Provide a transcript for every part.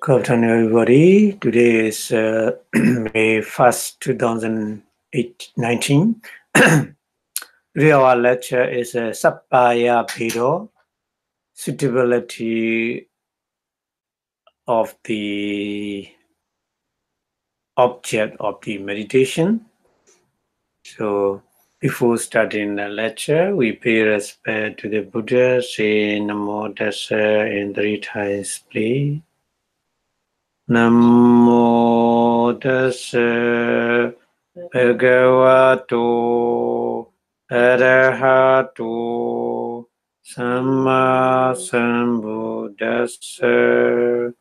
Good afternoon, everybody. Today is May 1st, 2019. Today our lecture is Sappaya Bhido, suitability of the object of the meditation. So before starting the lecture, we pay respect to the Buddha, say Namo Tassa in 3 times, please. Namo Tassa Bhagavato Arahato Samma Sambuddhassa.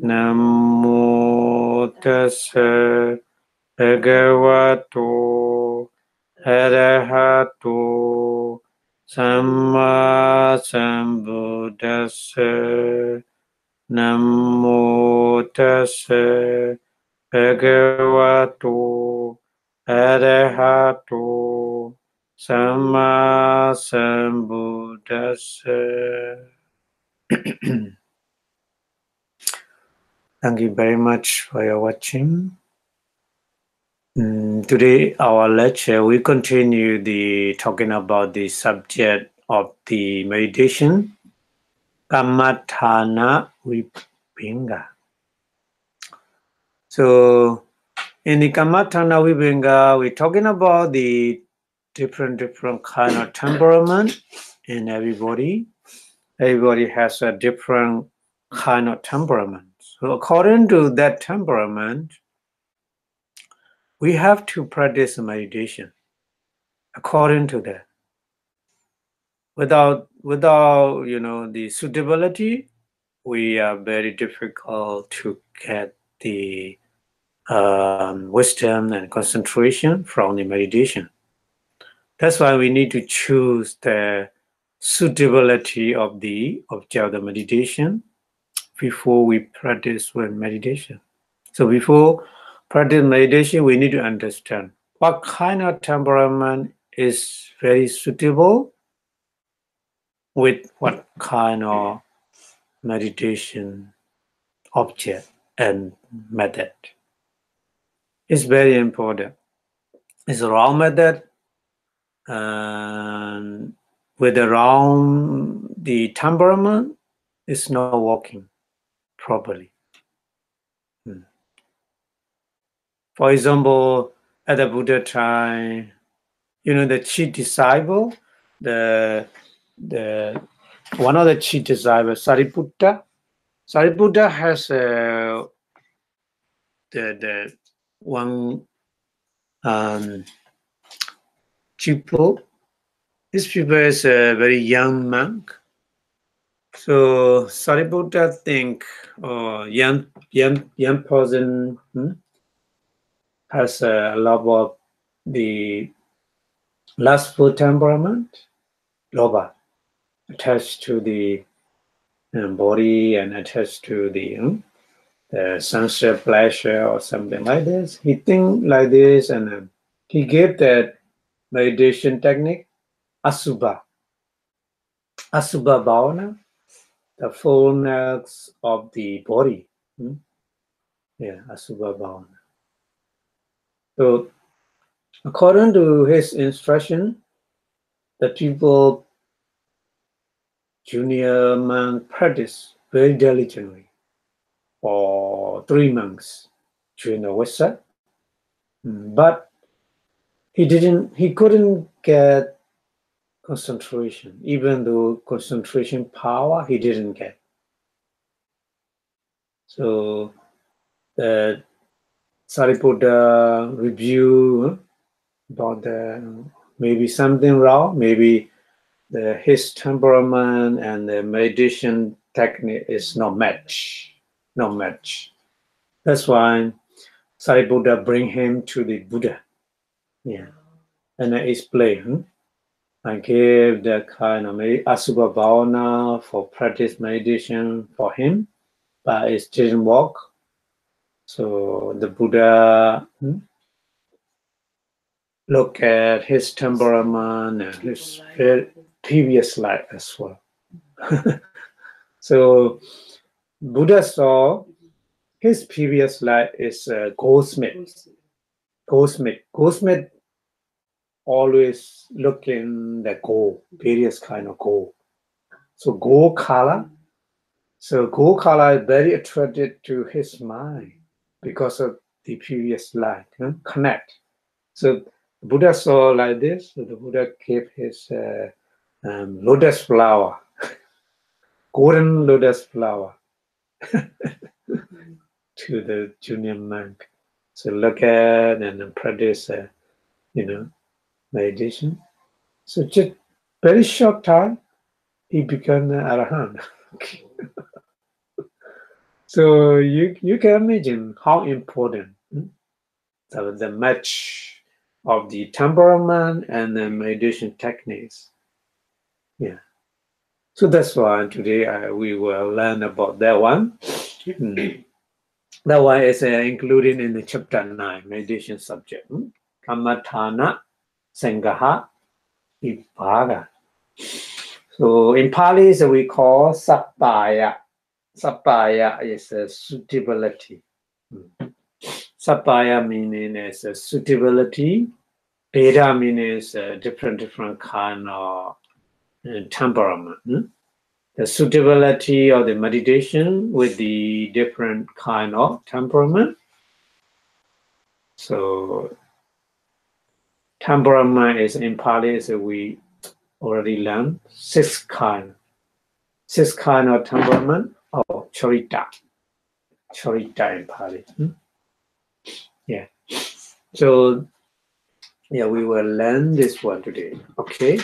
Namo Tassa Bhagavato Arahato Samma Sambuddhassa. Namo Tassa Bhagavato Arahato Samma Sambuddhassa. Thank you very much for your watching. Today, our lecture, we continue talking about the subject of the meditation, Kammatthana Vibhanga. So, in the Kammatthana Vibhanga, we're talking about the different kind of temperament in everybody. Everybody has a different kind of temperament. So according to that temperament, we have to practice meditation according to that. Without the suitability, we are very difficult to get the wisdom and concentration from the meditation. That's why we need to choose the suitability of the object of the meditation before we practice with meditation. So before practice meditation, we need to understand what kind of temperament is very suitable with what kind of meditation object and method. It's very important. It's a wrong method, and with the wrong temperament, it's not working properly. For example, at the Buddha time, the chief disciple, one of the chief disciples, Sariputta. Sariputta has the one pupil. This pupil is a very young monk. So Sariputta think, young person has a lot of the lustful temperament, lobha, attached to the body and attached to the sensual pleasure or something like this. He think like this, and he gave that meditation technique, Asubha Bhavana, the fullness of the body. Asubha Bhavana. So according to his instruction, the people, junior monk, practice very diligently for 3 months during the Vassa. But he couldn't get concentration, even though concentration power he didn't get. So the Sariputta review about maybe something wrong, maybe his temperament and the meditation technique is not match. That's why Sariputta bring him to the Buddha. And I explain. I gave the kind of Asubha Bhavana for practice meditation for him, but it didn't work. So the Buddha look at his temperament and his previous life as well. So Buddha saw His previous life is a goldsmith. Goldsmith always looking the gold, various kind of gold. So gold color. So gold color is very attracted to his mind because of the previous life. Connect. So Buddha saw like this. So the Buddha gave his lotus flower, golden lotus flower, to the junior monk. So look at and practice, meditation. So just very short time, he became an arahant. So you can imagine how important the match of the temperament and the meditation techniques. Yeah. So that's why today we will learn about that one. That one is included in the chapter 9 meditation subject. Kamathana Sangaha Vibhaga. So in Pali we call Sappaya. Sappaya is a suitability. Sappaya meaning is a suitability. Beta meaning is a different kind of temperament. The suitability of the meditation with the different kind of temperament. So temperament is in Pali, so we already learned six kind of temperament or charita in Pali. Yeah. So yeah, we will learn this one today. Okay.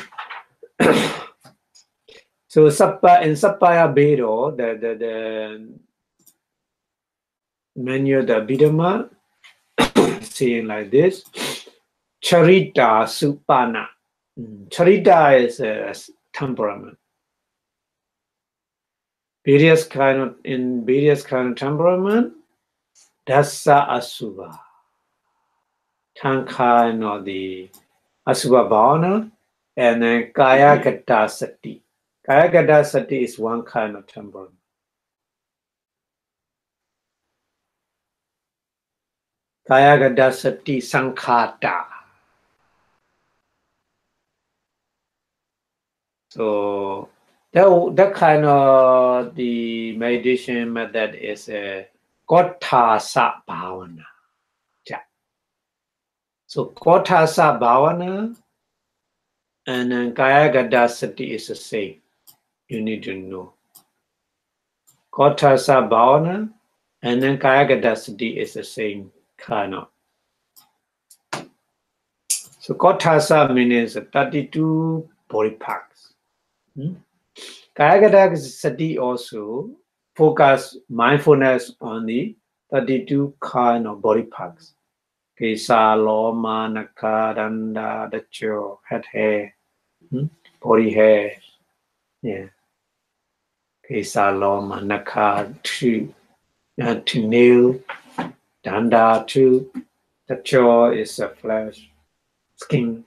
So in Sappaya Bedo, the menu, the Abhidhamma, saying like this: Charita Supana. Charita is a temperament. Various kind of temperament, Dasa Asubha. 10 kind of the Asubha Bhavana, and then Kaya Gata Sati. Kaya Gata Sati is one kind of temperament. Kaya Gata Sati Sankhata. So that kind of the meditation method is a Kothasa Bhavana. So Kothasa Bhavana and then Kaya Gata Sati is the same. You need to know. Kothasa Bhavana and then Kaya Gata Sati is the same kind of. So Kothasa means 32 body parts. Kaya Gata Sati also focus mindfulness on the 32 kind of body parts. Kesa, Loma, Naka, Danda, Dacho, head hair, body hair. Yeah. Kesa, Loma, Naka, to nail, Danda, to Dacho is a flesh, skin.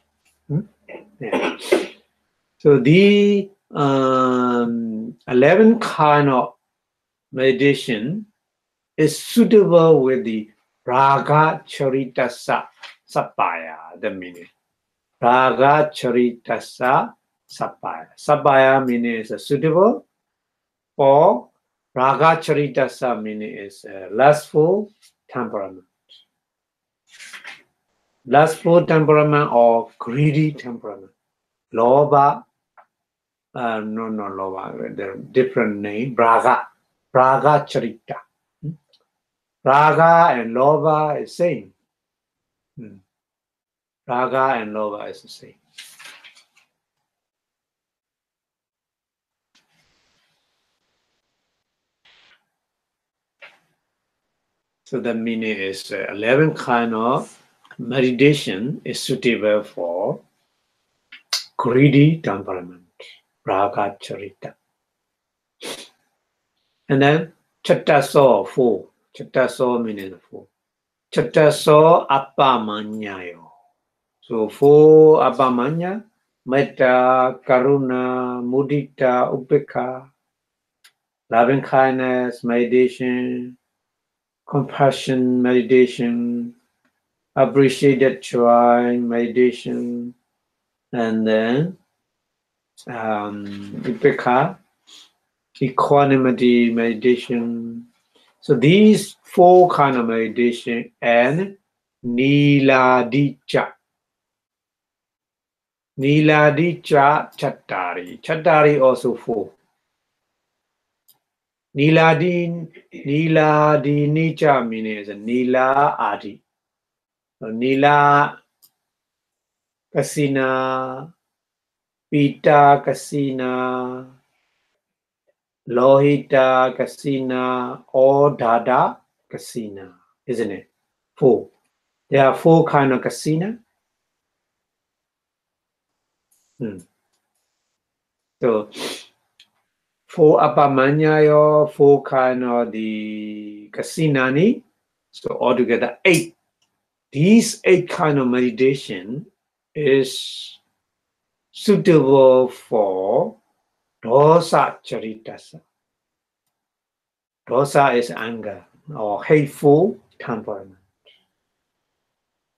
Yeah. So the 11 kind of meditation is suitable with the Raga Charitasa Sappaya, the meaning. Raga Charitasa Sappaya. Sappaya meaning is suitable, or Raga Charitasa meaning is lustful temperament. Lustful temperament or greedy temperament. Loba, no Loba, there are different name. Raga Charita. Raga and Loba is same. Raga and Loba is the same. So the meaning is 11 kind of meditation is suitable for greedy temperament, Raga Charita. And then Chattaso 4. Chattaso meaning 4. Chattaso Appamanyayo. So 4 Appamanya, Metta, Karuna, Mudita, Upekha, loving kindness, meditation, compassion meditation, appreciated joy meditation, and then Upekha, equanimity meditation. So these 4 kind of meditation and Niladija. Niladija Chattari. Chattari also 4. Niladi Nicha means Nila Adi. Nila Kasina, Pita Kasina, Lohita Kasina, or Dada Kasina, isn't it? 4. There are 4 kind of kasina. So, 4 apamanyayo, 4 kind of the kasinani. So altogether 8. These 8 kind of meditation is suitable for dosa charitasa. Dosa is anger or hateful temperament.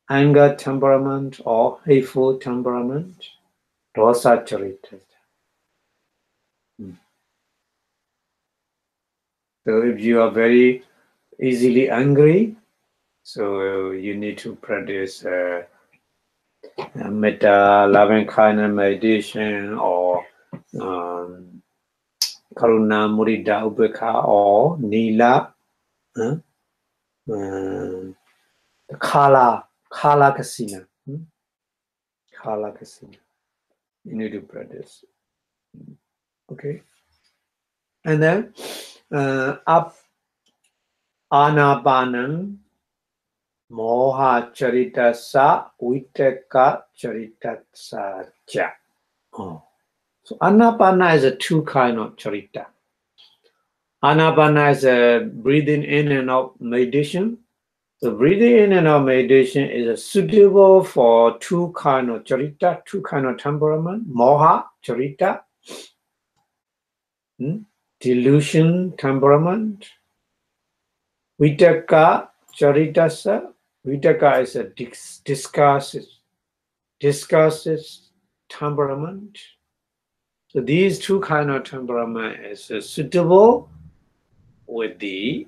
Anger temperament or hateful temperament, dosa charitasa. So if you are very easily angry, so you need to practice metta, loving kindness meditation, or karuna, mudita, upekha, or nila, kala kasina. Kala kasina. You need to practice. Okay. And then up anapanam moha charitasa vitaka charitasa cha. Oh. So anapana is a 2 kind of charita. Anapana is a breathing in and out meditation. So breathing in and out meditation is suitable for 2 kind of charita, 2 kind of temperament. Moha charita, delusion temperament. Vitaka charitasa. Vitaka is a discursive temperament. So these 2 kind of temperament is suitable with the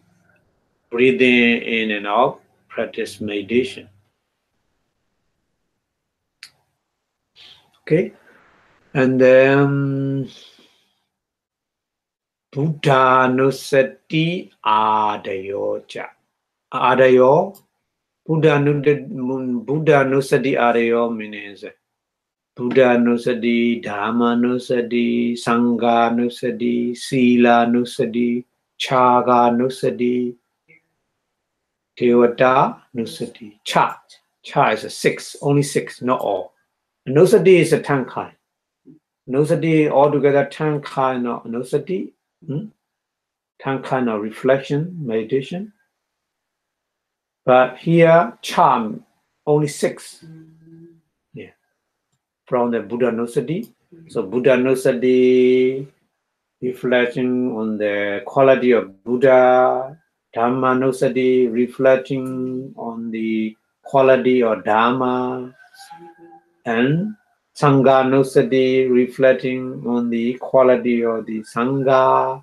breathing in and out practice meditation. Okay, and then Buddha nusati adayo cha. Adayo, Buddha nusati adayo means Buddha nusati, Dhamma nusati, Sangha nusati, Sila nusati, Chaga nusati, Devata nusati. Cha is a 6, only 6, not all. Nusati is a 10 kind. Nusati altogether 10 kind of nusati, 10 kind of reflection, meditation. But here, charm, only 6. Yeah. From the Buddha nusati. So Buddha nusati, reflecting on the quality of Buddha. Dhamma nusati, reflecting on the quality of Dhamma. And Sangha nusati, reflecting on the quality of the Sangha.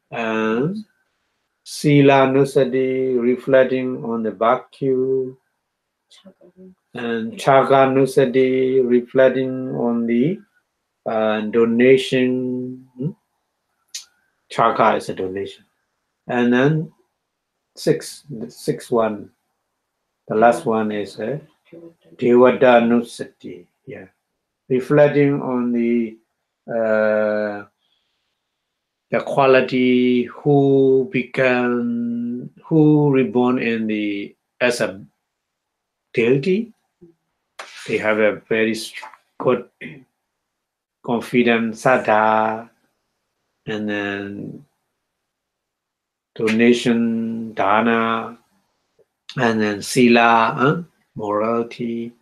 And Sila nusati, reflecting on the Bhakti. And Chaga nusati, reflecting on the donation. Chaga is a donation. And then the sixth one, the last one is Devata nusati. Yeah, reflecting on the quality who reborn in the as a deity. They have a very good confident saddha, and then donation, dana, and then sila, morality.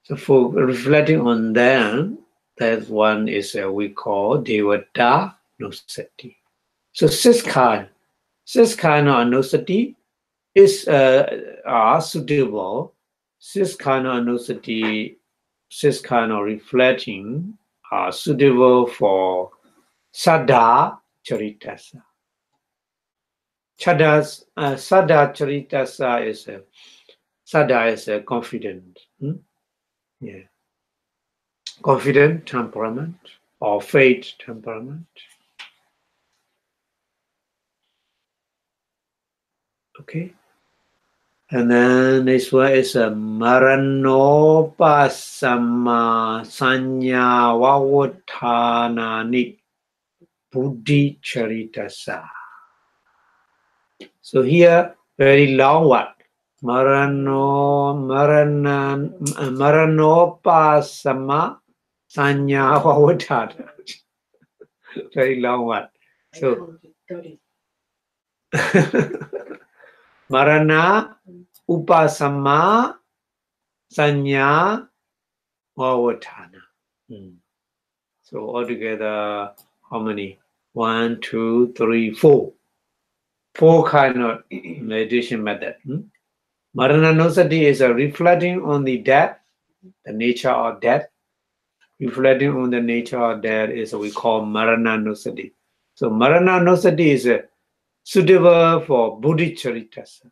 So for reflecting on them, that one is we call Devata nusati. So 6 kind. This kind of anosity is are suitable. This kind of anosity, this kind of reflecting are suitable for Sada Charitasa. Sada Charitasa is a Sada is a confident. Yeah. Confident temperament or faith temperament. Okay. And then this one is a Maranopasama Sanya Vavuttanani Buddhi Charitasa. So here, very long one. Maranopasama Sanya Vavuttanani. Very long one. So Marana Upasama Sanya Vavutana. So altogether, how many? 1, 2, 3, 4. 4 kind of meditation method. Marananosati is a reflecting on the death, the nature of death. Reflecting on the nature of death is what we call Marananosati. So Marananosati is suitable for Buddhi Charitasa.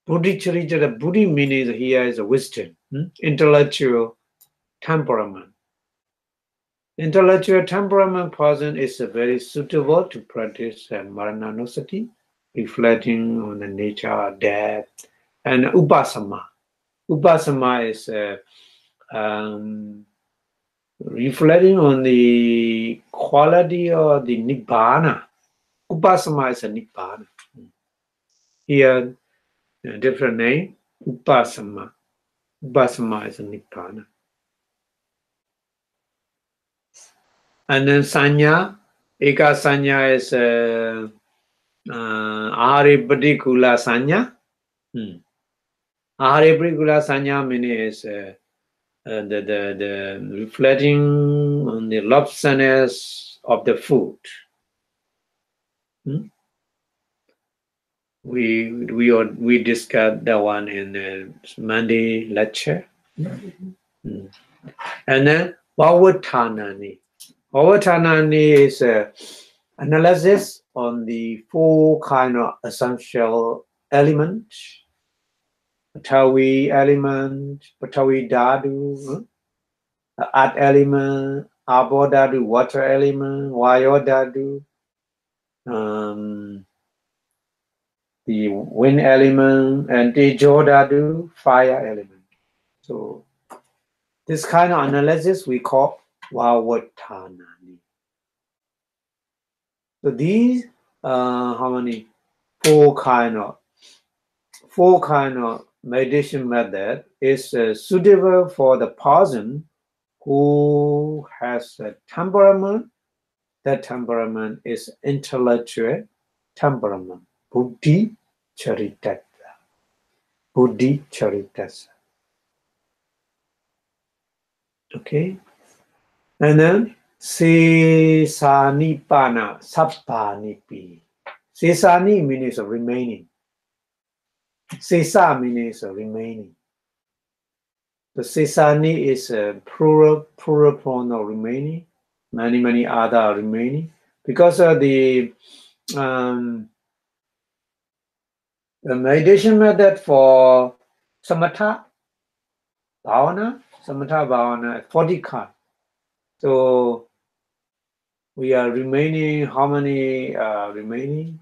Buddhi Charita, Buddhi meaning here is a wisdom, intellectual temperament. Intellectual temperament person is very suitable to practice Marananosati, reflecting on the nature of death, and Upasama. Upasama is reflecting on the quality of the Nibbana. Upasama is a Nibbana. Here, a different name, Upasama. Upasama is a Nibbana. And then Sanya, Eka Sanya is Aharipatikula Sanya. Aharipatikula Sanya means the reflecting on the lovesomeness of the food. We discussed that one in the Monday lecture. And then Vavuttanani. Vavuttanani is analysis on the 4 kind of essential elements. Patavi element, Patavi Dhatu, Earth element, Abo Dhatu, water element, Vayo Dhatu, the wind element, and Tejo Dhatu, fire element. So this kind of analysis we call Vavuttanani. So these how many? 4 kind of meditation method is suitable for the person who has a temperament. That temperament is intellectual temperament. Buddhi Charitasa. Buddhi Charitasa. Okay. And then Sesanipana Sappanipi. Sesani means remaining. Sesa means remaining. The Sesani is a plural pronoun of remaining. Many other are remaining. Because of the meditation method for Samatha Bhavana, 40 kind. So we are remaining, how many remaining?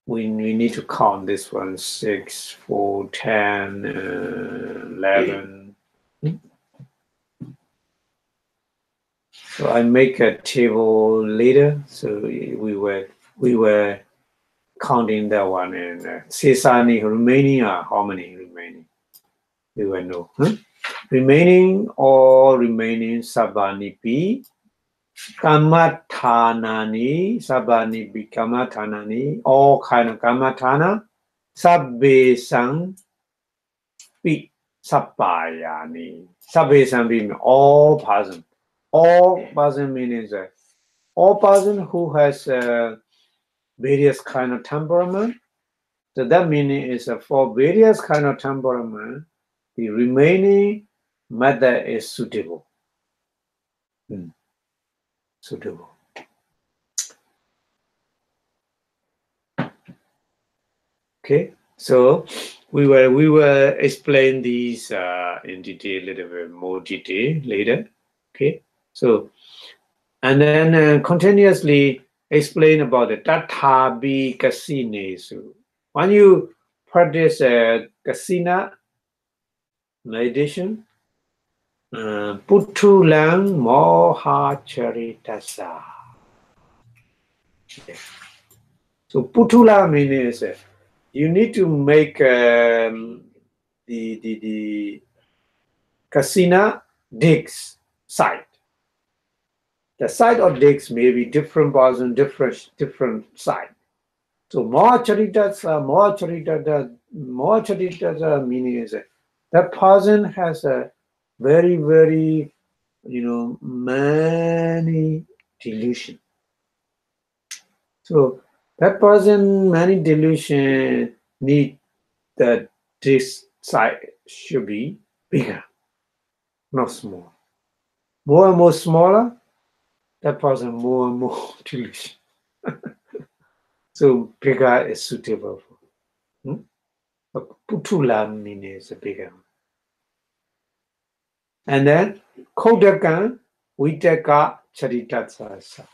We need to count this one, 6, 4, 10, 11. So I make a table later. So we were counting that one, and Sesani remaining are how many remaining? We will know. Remaining Sabbanipi. Kamathanani, Sabbanipi, Kamathanani, all kind of Kamathana, Sabbe Sang Pi, Sappayani. Sabbe Sang Pi means all person. All person means all person who has various kind of temperament. So that meaning is for various kind of temperament, the remaining method is suitable. Suitable. Okay, so we will explain these in detail, a little bit more detail later. Okay, so and then continuously explain about the Tathabi Kasine. So when you practice Kasina meditation, Putulang Moha Charitasa. So Putula means you need to make the Kasina digs site. The site of digs may be different person, different site. So more charitasa meaning is that person has a very many delusion. So that person many delusion need that this site should be bigger, not small. More and more smaller, that person more and more delusion. So bigger is suitable for. Putula means a bigger. And then Kodaka, Vitaka, Charitatsa.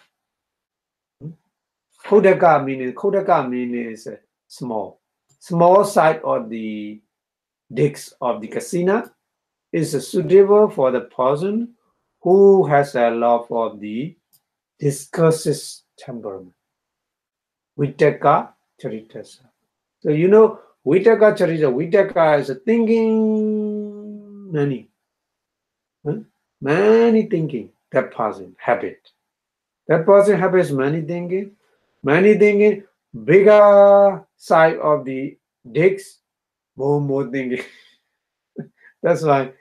Kodaka means small. Small side of the digs of the casino is suitable for the person who has a love of the discursive temperament. Vitaka Charitasa. So you know Vitaka Charita. Vitaka is a thinking many. Many thinking. That person habit. That person habits many thinking. Many thinking. Bigger side of the digs. More thinking. That's why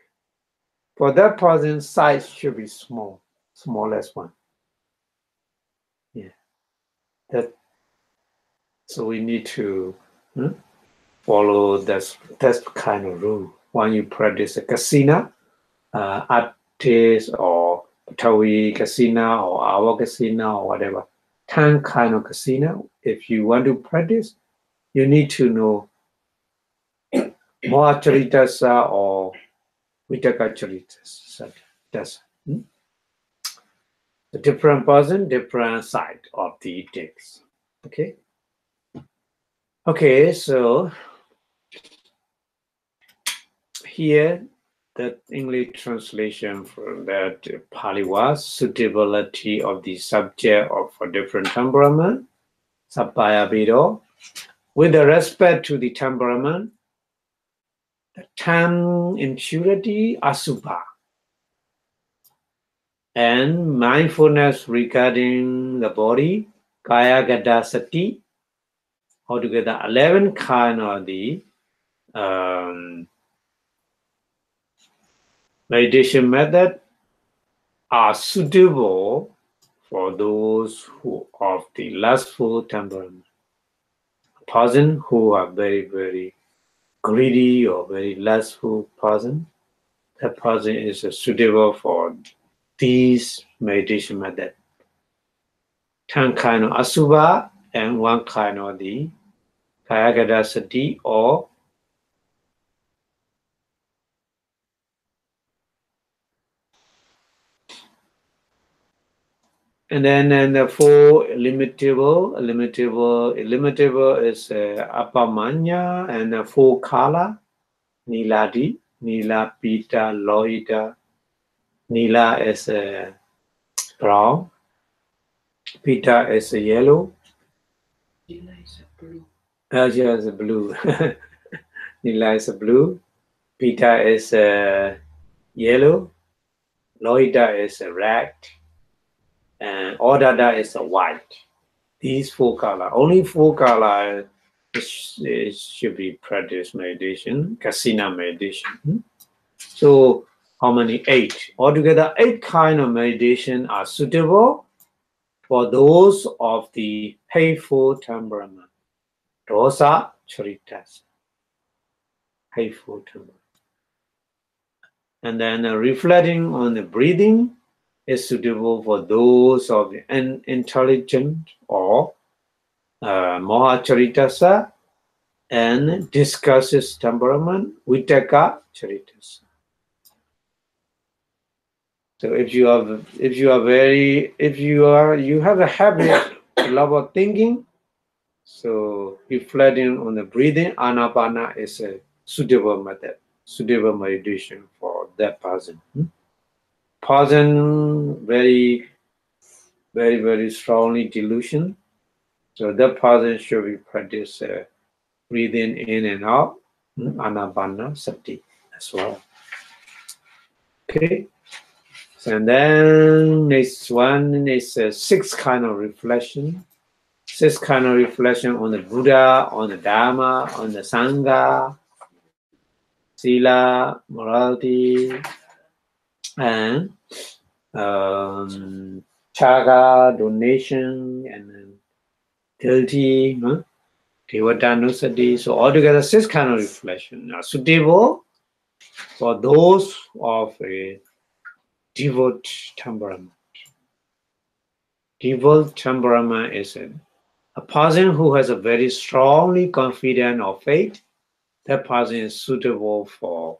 for that person, size should be small, smallest one. Yeah, that. So we need to follow that kind of rule. When you practice a casino, artist or Tawi casino or our casino or whatever, 10 kind of casino. If you want to practice, you need to know more charitasa or vitaka charitasa. That's the different person, different side of the text. Okay. Okay, so here the English translation from that Pali was suitability of the subject of a different temperament, Sappaya Bido, with the respect to the temperament, the time impurity, Asubha, and mindfulness regarding the body, Kaya Gada Sati, altogether 11 kind of the meditation method are suitable for those who of the lustful temperament. A person who are very greedy or very lustful person, that person is suitable for these meditation method. 10 kind of asubha and 1 kind of the kayagada sati or and then the 4 illimitable is apamanya and the 4 kala, niladi, nila, pita, lohita. Nila is brown, pita is yellow. Nila is blue. Yes, blue. Nila is blue, pita is yellow, lohita is red, and odada is white. These 4 colors, only 4 colors should be practiced meditation, kasina meditation. So how many? 8. Altogether 8 kind of meditation are suitable for those of the hateful temperament. Dosa charitas, hateful temperament. And then reflecting on the breathing is suitable for those of the intelligent or moha charitasa, and discusses temperament, vitaka charitasa. So if you have a habit, love of thinking, so reflecting on the breathing, anapana is a suitable method, suitable meditation for that person. Person very, very, very strongly delusion. So that person should be practice breathing in and out, anapana sati as well. Okay. And then next one is six kind of reflection. Six kind of reflection on the Buddha, on the Dharma, on the Sangha, Sila, morality, and Chaga, donation, and then guilty, Devadanusati. So altogether, six kind of reflection are suitable for those of a devout temperament. Devout temperament is a person who has a very strongly confident of faith. That person is suitable for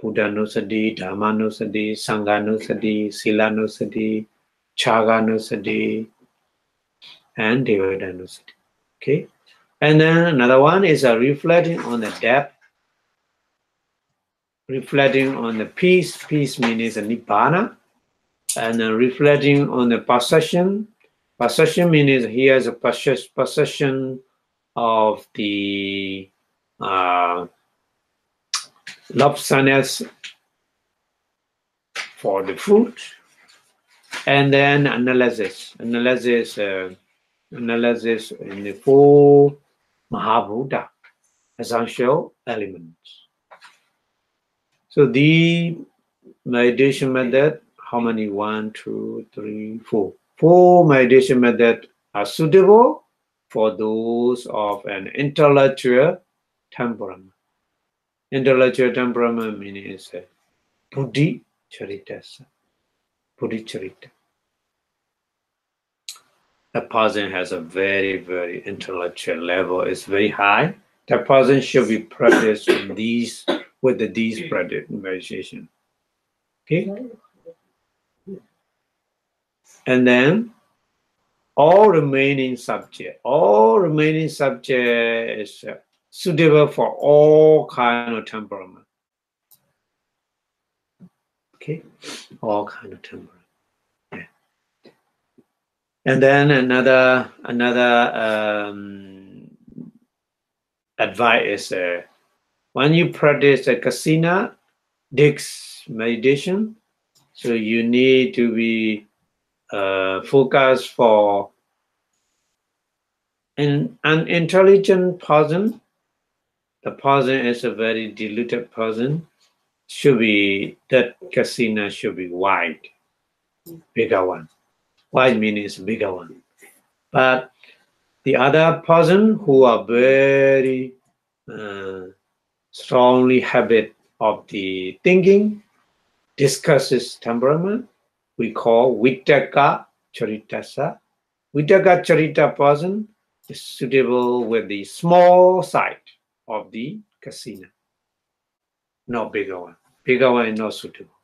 Buddhanusati, Dhammanusati, Sanghanusati, Silanusati, Chaganusati, and Devadanusati. Okay, and then another one is reflecting on the depth, reflecting on the peace. Peace means a nibbana, and reflecting on the possession. Possession means he has a possession of the lobsterness for the food, and then analysis in the four Mahabhuta essential elements. So the meditation method, how many? 1, 2, 3, 4. 4 meditation methods are suitable for those of an intellectual temperament. Intellectual temperament means buddhi charitasa. Buddhi charita. A person has a very, very intellectual level. It's very high. That person should be practiced in these with these practice meditation. Okay. And then all remaining subject is suitable for all kind of temperament. Okay, all kind of temperament. Yeah. And then another advice is when you practice a kasina dix meditation, so you need to be focused for an intelligent person. The person is a very diluted person. Should be that casino should be wide, bigger one. Wide means bigger one. But the other person who are very strongly habit of the thinking, discusses temperament, we call Vitaka Charitasa. Vitaka Charita person is suitable with the small side of the casino. No bigger one. Bigger one is not suitable.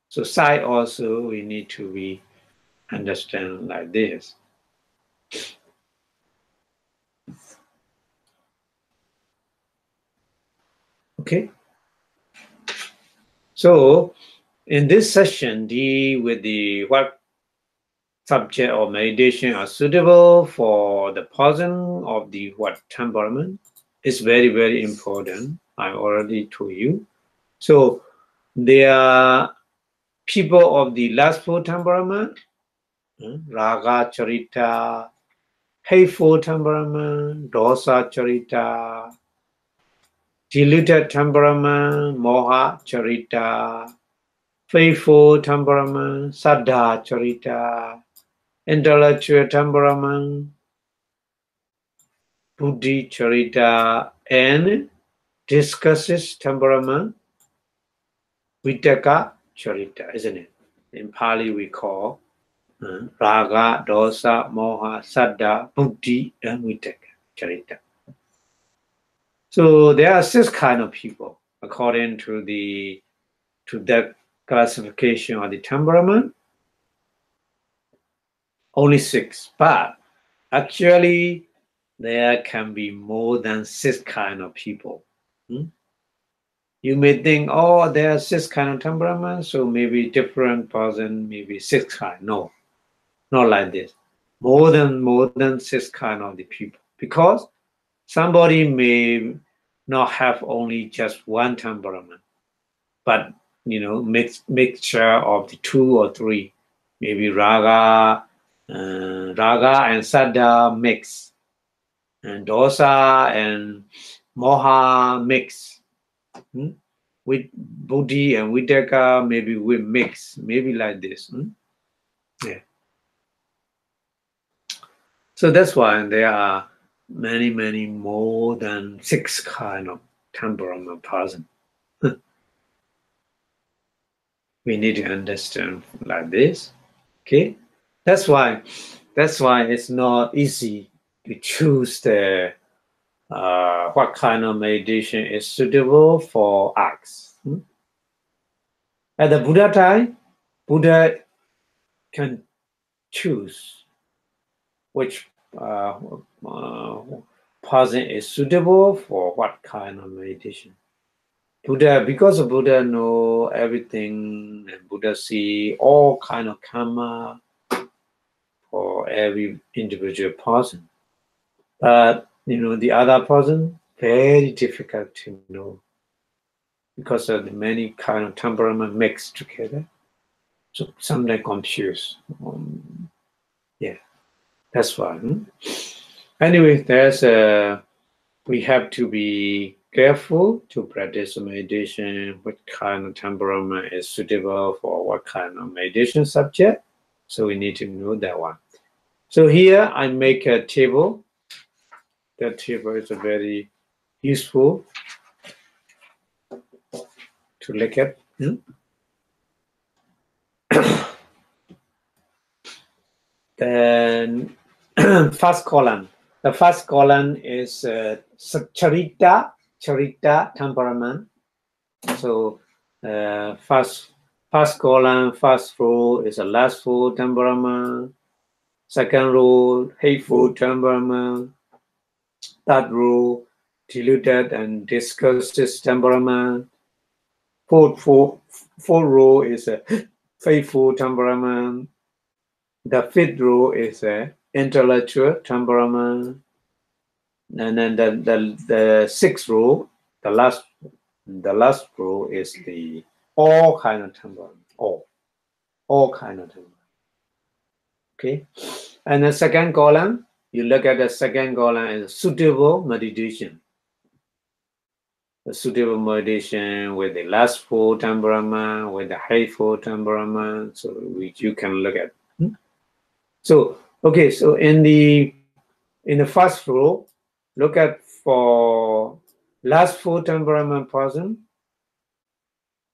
So side also we need to be understand like this. Okay. So in this session, deal with the what subject or meditation are suitable for the person of the what temperament is very, very important. I already told you. So there are people of the lustful temperament, raga charita, hateful temperament, dosa charita, diluted temperament, moha charita, faithful temperament, saddha charita, intellectual temperament, buddhi charita, and discursive temperament, vitaka charita, isn't it? In Pali we call raga, dosa, moha, saddha, buddhi, and vitaka charita. So there are 6 kind of people according to that classification of the temperament. Only 6, but actually there can be more than 6 kind of people. You may think, oh, there are 6 kind of temperaments, so maybe different person, maybe 6 kind. No, not like this. More than 6 kind of the people, because somebody may not have only just one temperament, but mixture of the 2 or 3, maybe raga and saddha mix, and dosa and moha mix, with buddhi and vitaka maybe we mix, maybe like this. Yeah. So that's why there are many more than 6 kind of temperament person. We need to understand like this. Okay, that's why it's not easy to choose the what kind of meditation is suitable for us. At the Buddha time, Buddha can choose which person is suitable for what kind of meditation. Because Buddha know everything, and Buddha see all kind of karma for every individual person. But the other person, very difficult to know because of the many kind of temperament mixed together. So sometimes confused. Yeah, that's why. Anyway, we have to be careful to practice meditation. What kind of temperament is suitable for what kind of meditation subject? So we need to know that one. So here I make a table. That table is very useful to look at. Then first column. The first column is charita temperament. So first column, first row is a lustful temperament. Second row, hateful temperament. Third row, deluded and discursive temperament. Fourth row is a faithful temperament. The fifth row is a intellectual temperament. And then the sixth row, the last row is the all kind of temperament. All kind of temperament. Okay. And the second column, you look at the second column is suitable meditation. The suitable meditation with the lustful temperament, with the hateful temperament, so which you can look at. So okay, so in the first row, look at for lustful temperament person,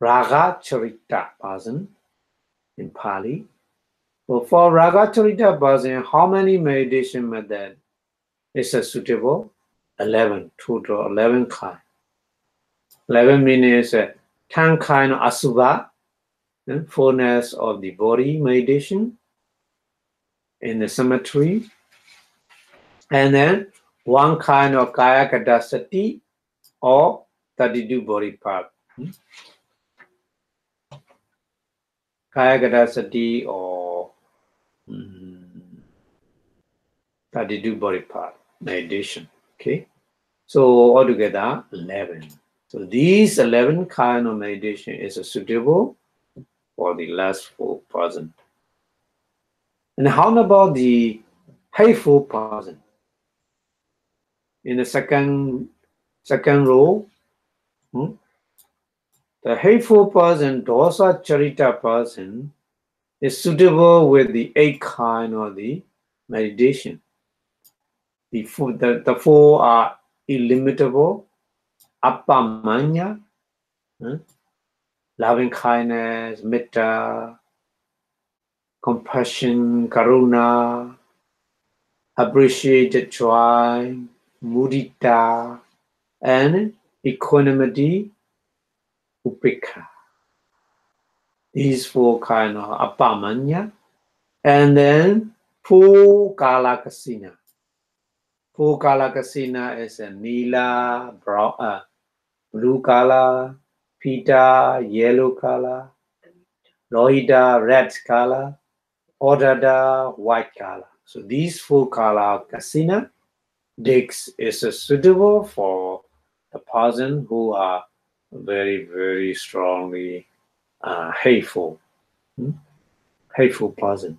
raga charita person in Pali. So for raga charita person, how many meditation method is suitable? 11, total 11 kind. 11 means 10 kind of asubha, fullness of the body meditation in the cemetery, and then 1 kind of kaya kadasati or 32 body part. Kaya kadasati or 32 body part meditation. Okay, so altogether 11. So these 11 kind of meditation is suitable for the lustful person. And how about the hateful person? In the second row, the hateful person, dosa charita person, is suitable with the 8 kind of the meditation. The four are illimitable, appamanya, loving kindness, metta, compassion, karuna, appreciated joy, mudita, and equanimity, upekha. These four kind of appamanya. And then full kalakasina. Full kalakasina is a nila, brown, blue color, pita, yellow color, lohita, red color, odada, white color. So these four color kasina dicks is suitable for the person who are very, very strongly hateful person.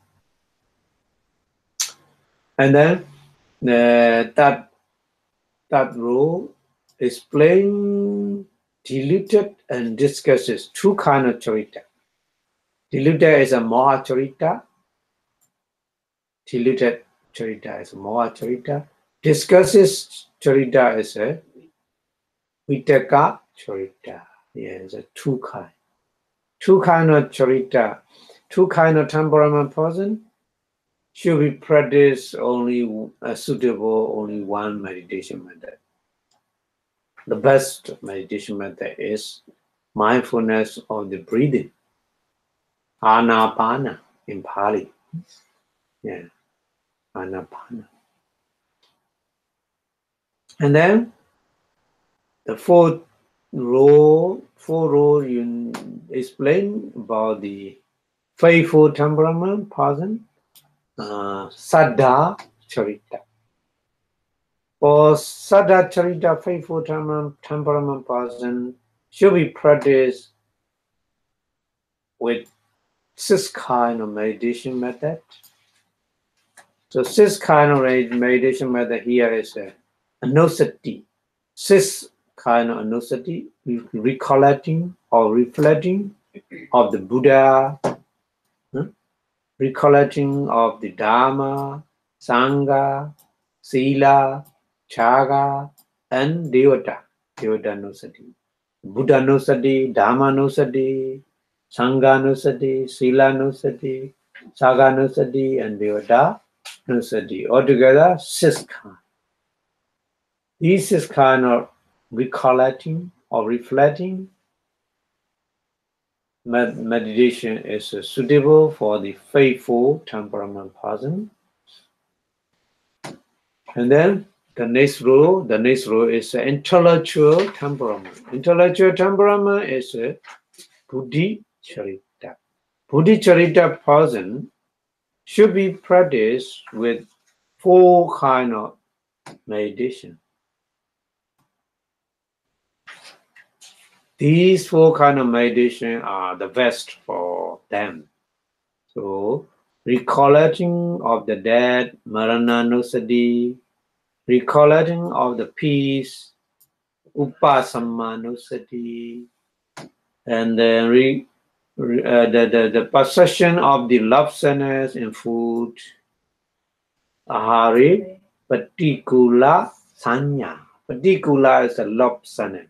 And then that rule explain diluted and discusses two kind of charita. Diluted is a moha charita. Diluted charita is a moha charita. Discusses charita is a vitaka charita. Yeah, it's a two kind. Two kind of charita, two kind of temperament person should be practiced only suitable only one meditation method. The best meditation method is mindfulness of the breathing, anapana in Pali. Yeah, anapana. And then the fourth rule you explain about the faithful temperament person, Saddha Charita. For Saddha Charita, faithful temperament person should be practiced with 6 kind of meditation method. So 6 kind of meditation method here is anusati. 6 kind of anusati, recollecting or reflecting of the Buddha, recollecting of the Dharma, Sangha, Sila, Chaga, and Devata Nusati. Buddha Nusati, Dharma Nusati, Sangha Nusati, Sila Nusati, Saga Nusati, and Devata Nusati. Altogether, 6 kinds. These 6 kinds of recollecting or reflecting meditation is suitable for the faithful temperament person. And then the next rule is intellectual temperament. Intellectual temperament is a Buddhi Charita. Buddhi Charita person should be practiced with 4 kind of meditation. These 4 kind of meditation are the best for them. So, recollecting of the dead, Marananusati, recollecting of the peace, Upasammanusati, and then the possession of the lovesomeness in food, Ahari, Patikula Sanya. Patikula is a lovesomeness.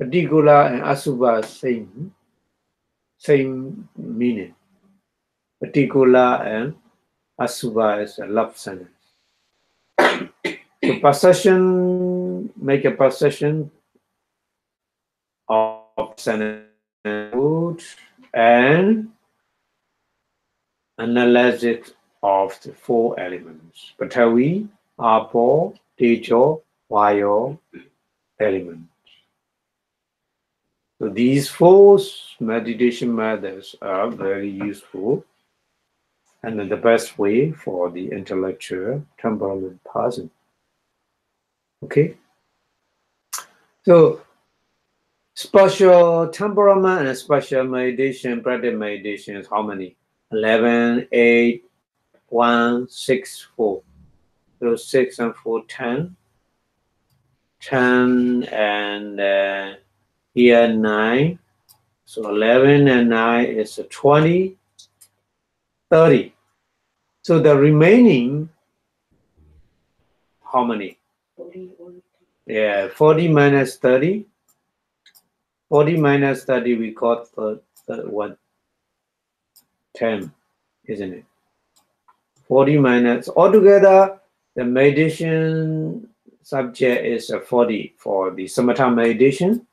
Patikula and Asubha same meaning. Patikula and Asubha is a lovesomeness. So possession, make a possession of food and analysis of the 4 elements. Patavi, Apo, Tejo, Vayo elements. So these 4 meditation methods are very useful and the best way for the intellectual temperament person. Okay? So special temperament and special meditation, practice meditation is how many? 11, 8, 1, 6, 4. So 6 and 4, 10. 10 and here 9. So 11 and 9 is 20, 30. So the remaining, how many? 40 only. Yeah, 40 minus 30. 40 minus 30, we got what? 10, isn't it? 40 minus, altogether, the meditation subject is 40 for the samatha meditation.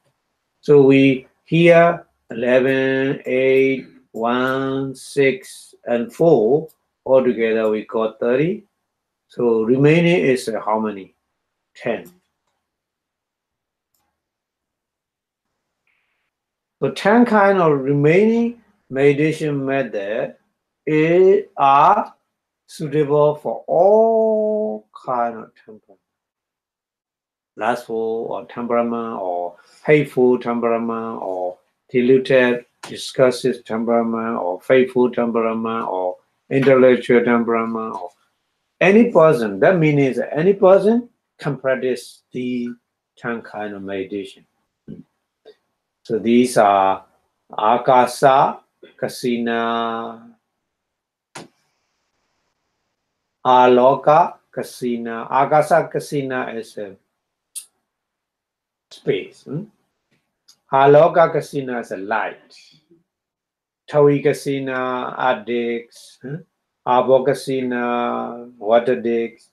So we here 11, 8, 1, 6, and 4. Altogether, we got 30. So remaining is how many? 10. So 10 kind of remaining meditation method are suitable for all kind of temperament. Lustful or temperament, or hateful temperament, or diluted, discursive temperament, or faithful temperament, or intellectual temperament, or any person. That means any person can practice the 10 kind of meditation. So these are Akasa, Kasina, Aloka, Kasina. Akasa, Kasina is a space. Aloka, Kasina is a light. Tawi, Kasina, addicts. Abo, Kasina, water dicks.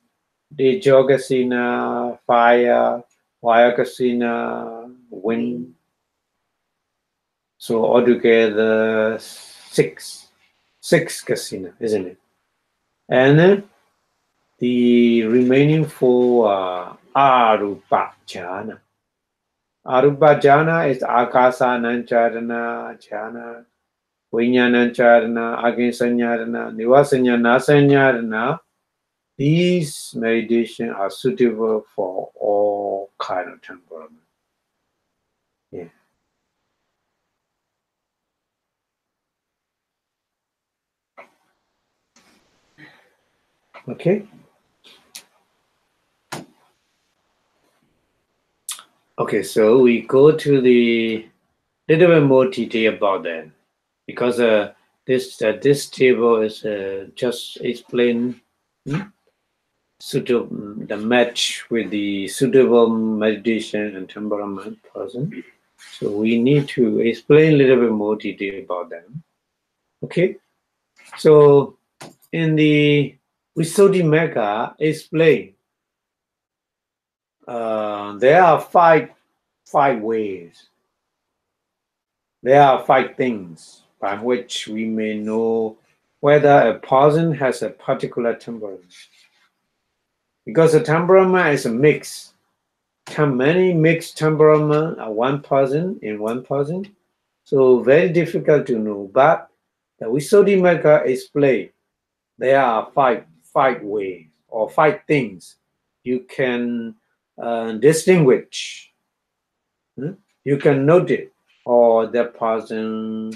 Dejo, Kasina, fire. Wire, Kasina, wind. So altogether 6 kasina, isn't it? And the remaining 4 are arupa jhana. Arupa jhana is akasa nancharana jhana, vinyana charana, aginsanyarana, nivasanya nasanyarana. These meditation are suitable for all kind of temperament. Yeah. Okay. Okay, so we go to the little bit more detail about that, because this table is just explain suitable the match with the suitable meditation and temperament person. So we need to explain a little bit more detail about them. Okay, so in the Visuddhimagga explain there are five ways. There are 5 things by which we may know whether a person has a particular temperament. Because a temperament is a mix. Many mixed temperament are one person in one person. So very difficult to know. But the Visuddhimagga explain there are five ways or 5 things you can distinguish. You can note it, or the person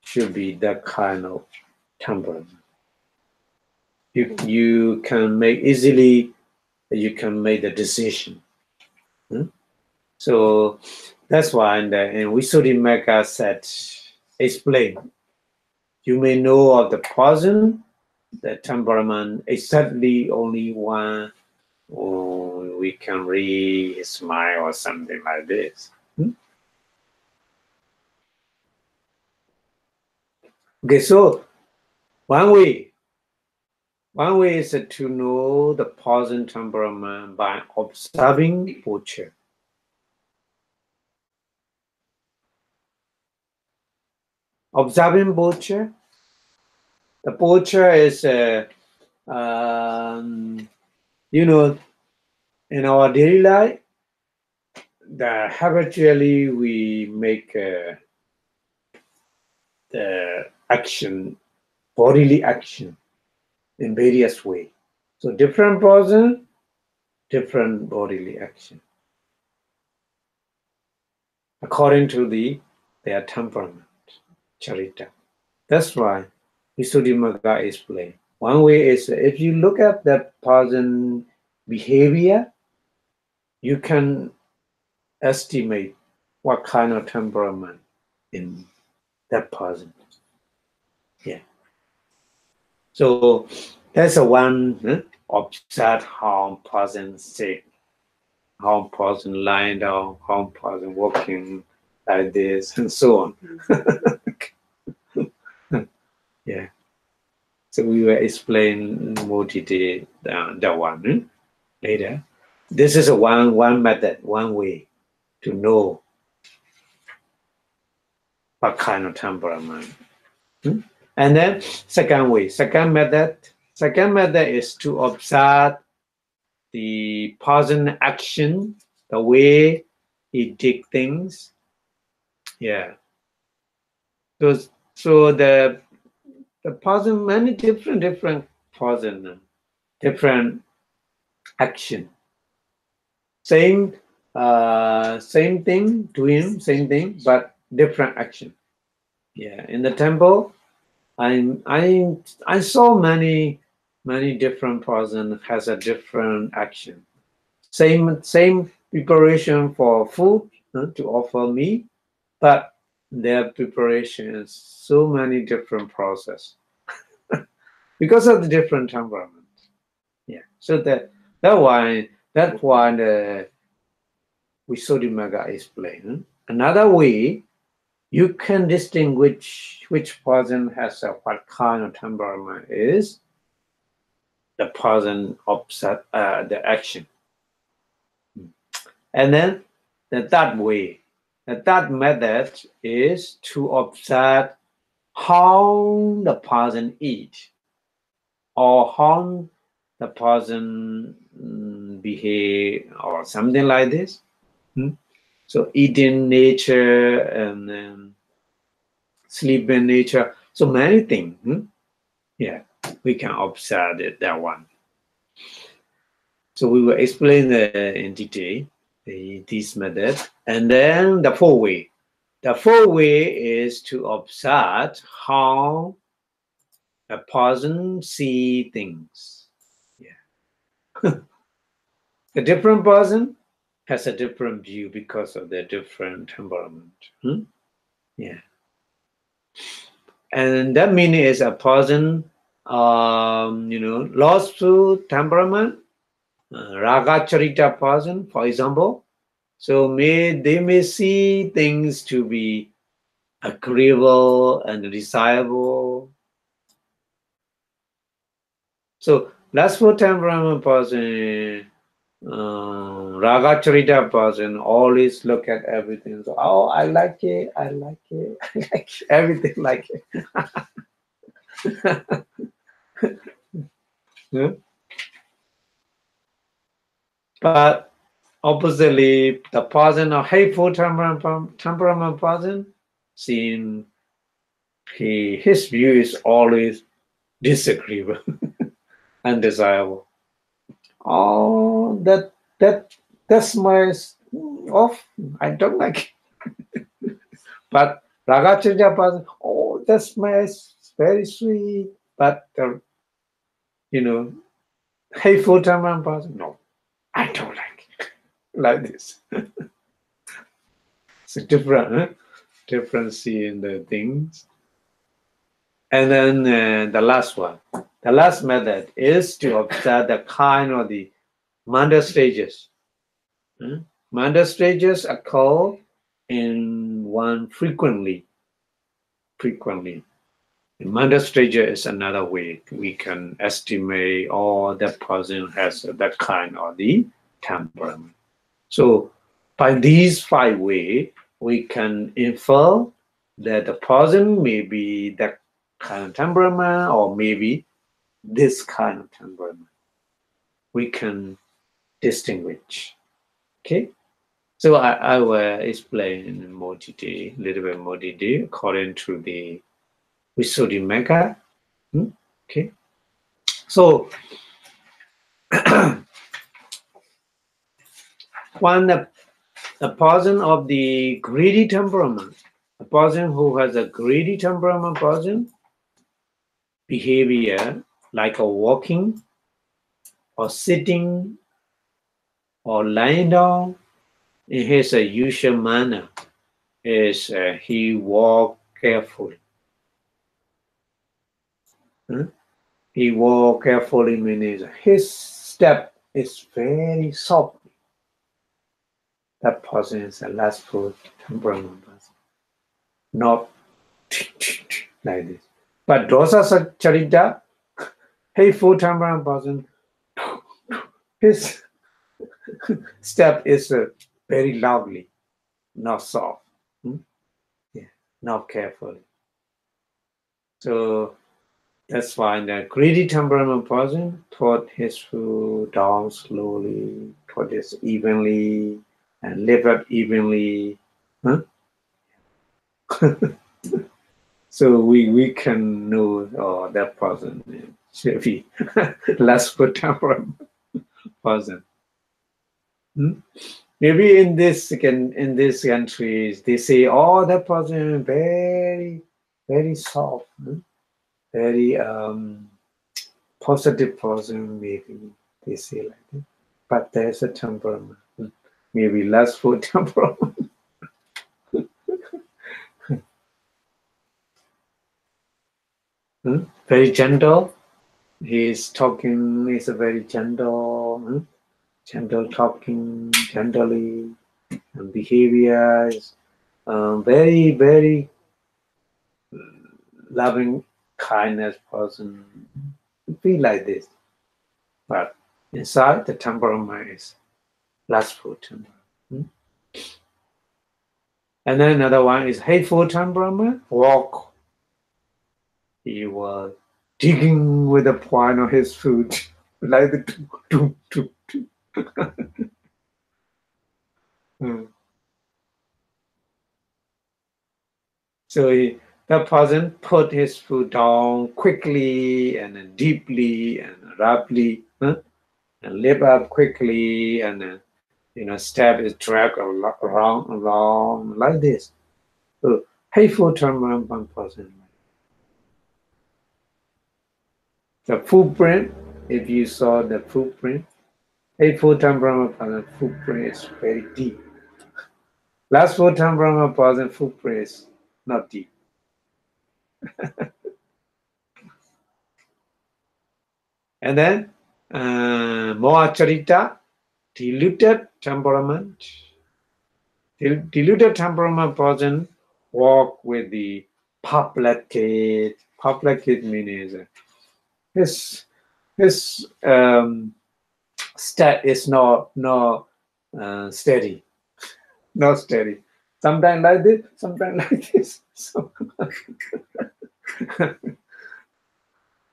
should be that kind of temperament. You can make easily, you can make the decision. So that's why in Visuddhimagga said, explain. You may know of the person, the temperament, exactly only one, or we can read his mind or something like this. Okay, so one way is to know the person temperament by observing posture. Observing posture. The posture is, in our daily life, habitually we make the action, bodily action, in various ways. So different person, different bodily action, according to their temperament, charita. That's why Visuddhimagga explains. One way is if you look at that person behavior, you can estimate what kind of temperament in that person. Yeah. So that's a one observe how person sit, how person lying down, how person walking like this, and so on. Yeah. So we will explain more detail that one later. This is a one method, one way to know what kind of temperament. And then second method is to observe the person action, the way he did things. Yeah. So the person, many different person, different action. Same thing to him, same thing, but different action. Yeah. In the temple, I saw many different person has a different action. Same preparation for food to offer me, but their preparation is so many different process because of the different temperament. Yeah. So that's why the Visuddhimagga explain. Another way you can distinguish which person has what kind of temperament is the person observe the action. And then the third method is to observe how the person eat or how the person behave or something like this. So eating nature and then sleeping nature. So many things. Yeah, we can observe that one. So we will explain in detail this method. And then the fourth way. The fourth way is to observe how a person see things. Yeah. A different person has a different view because of their different temperament. Yeah. And that meaning is a person, lost to temperament, raga charita person, for example. So they may see things to be agreeable and desirable. So lustful temperament person, raga charita person always look at everything. So, oh, I like it, I like it, I like it, everything like it. Yeah? But oppositely, the person of hateful temperament person, seeing his view is always disagreeable, undesirable. Oh, that's my off. I don't like it. But Ragacharya person, oh, that's my very sweet. But hateful temperament person, no, I don't like it. Like this. It's different seeing the things. And then the last one, the last method is to observe the kind of the manda stages. Manda stages occur in one frequently. The manda stage is another way we can estimate or that person has that kind of the temperament. So by these 5 ways, we can infer that the person may be that kind of temperament or maybe this kind of temperament. We can distinguish. Okay? So I will explain in more detail, a little bit more detail, according to the Visuddhimagga. Okay? So one a person of the greedy temperament, a person who has a greedy temperament person, behavior like a walking or sitting or lying down in his usual manner is he walked carefully. He walked carefully means his step is very soft. That person is a lustful temperament person, not like this. But dosa charita, hateful temperament person, his step is very loudly, not soft. Yeah, not carefully. So that's why the greedy temperament person put his foot down slowly, put it evenly, and lift up evenly. So we can know that person should be less good temperament person. Maybe in this countries they say, oh, that person very very soft, very positive person. Maybe they say like that, but there's a temperament. Maybe less for temperament. Very gentle. He's talking. He's a very gentle, gentle talking, gently, and behavior is very, very loving kindness person. Be like this, but inside the temperament is lustful temperament. And then another one is hateful temperament. Walk. He was digging with the point of his foot, like the So that person put his foot down quickly and deeply and rapidly, and lift up quickly, and step is dragged along like this. So hateful temperament person. The footprint, if you saw the footprint, hateful temperament person footprint is very deep. Lustful temperament person footprint is not deep. And then Moha Charita, diluted temperament. Diluted temperament person walk with the publicate. Publicate means his step is not steady, not steady. Sometimes like this, sometimes like this. So,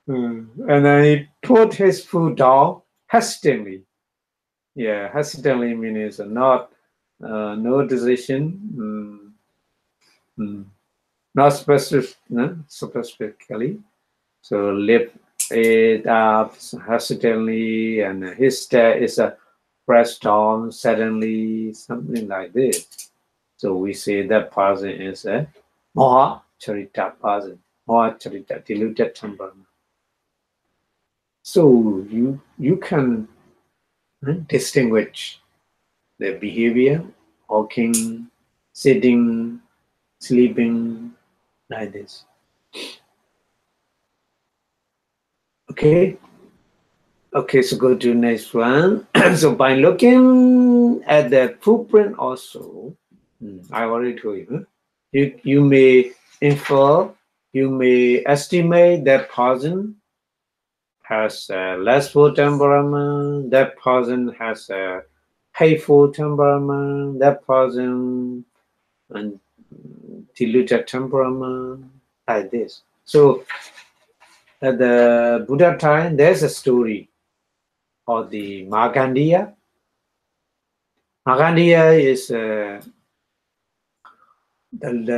and then he put his foot down hesitantly. Yeah, hesitantly means not no decision, not specific, specifically. So lift it up hesitantly, and his step is a pressed down suddenly, something like this. So we say that person is a Moha Charita person, Moha Charita, diluted temperament. So you can distinguish the behavior, walking, sitting, sleeping, like this. Okay. Okay, so go to the next one. So by looking at the footprint also, I already told you, you may infer, you may estimate that person has a lustful temperament, that person has a hateful temperament, that person and diluted temperament, like this. So at the Buddha time, there's a story of the Markandeya. Markandeya is the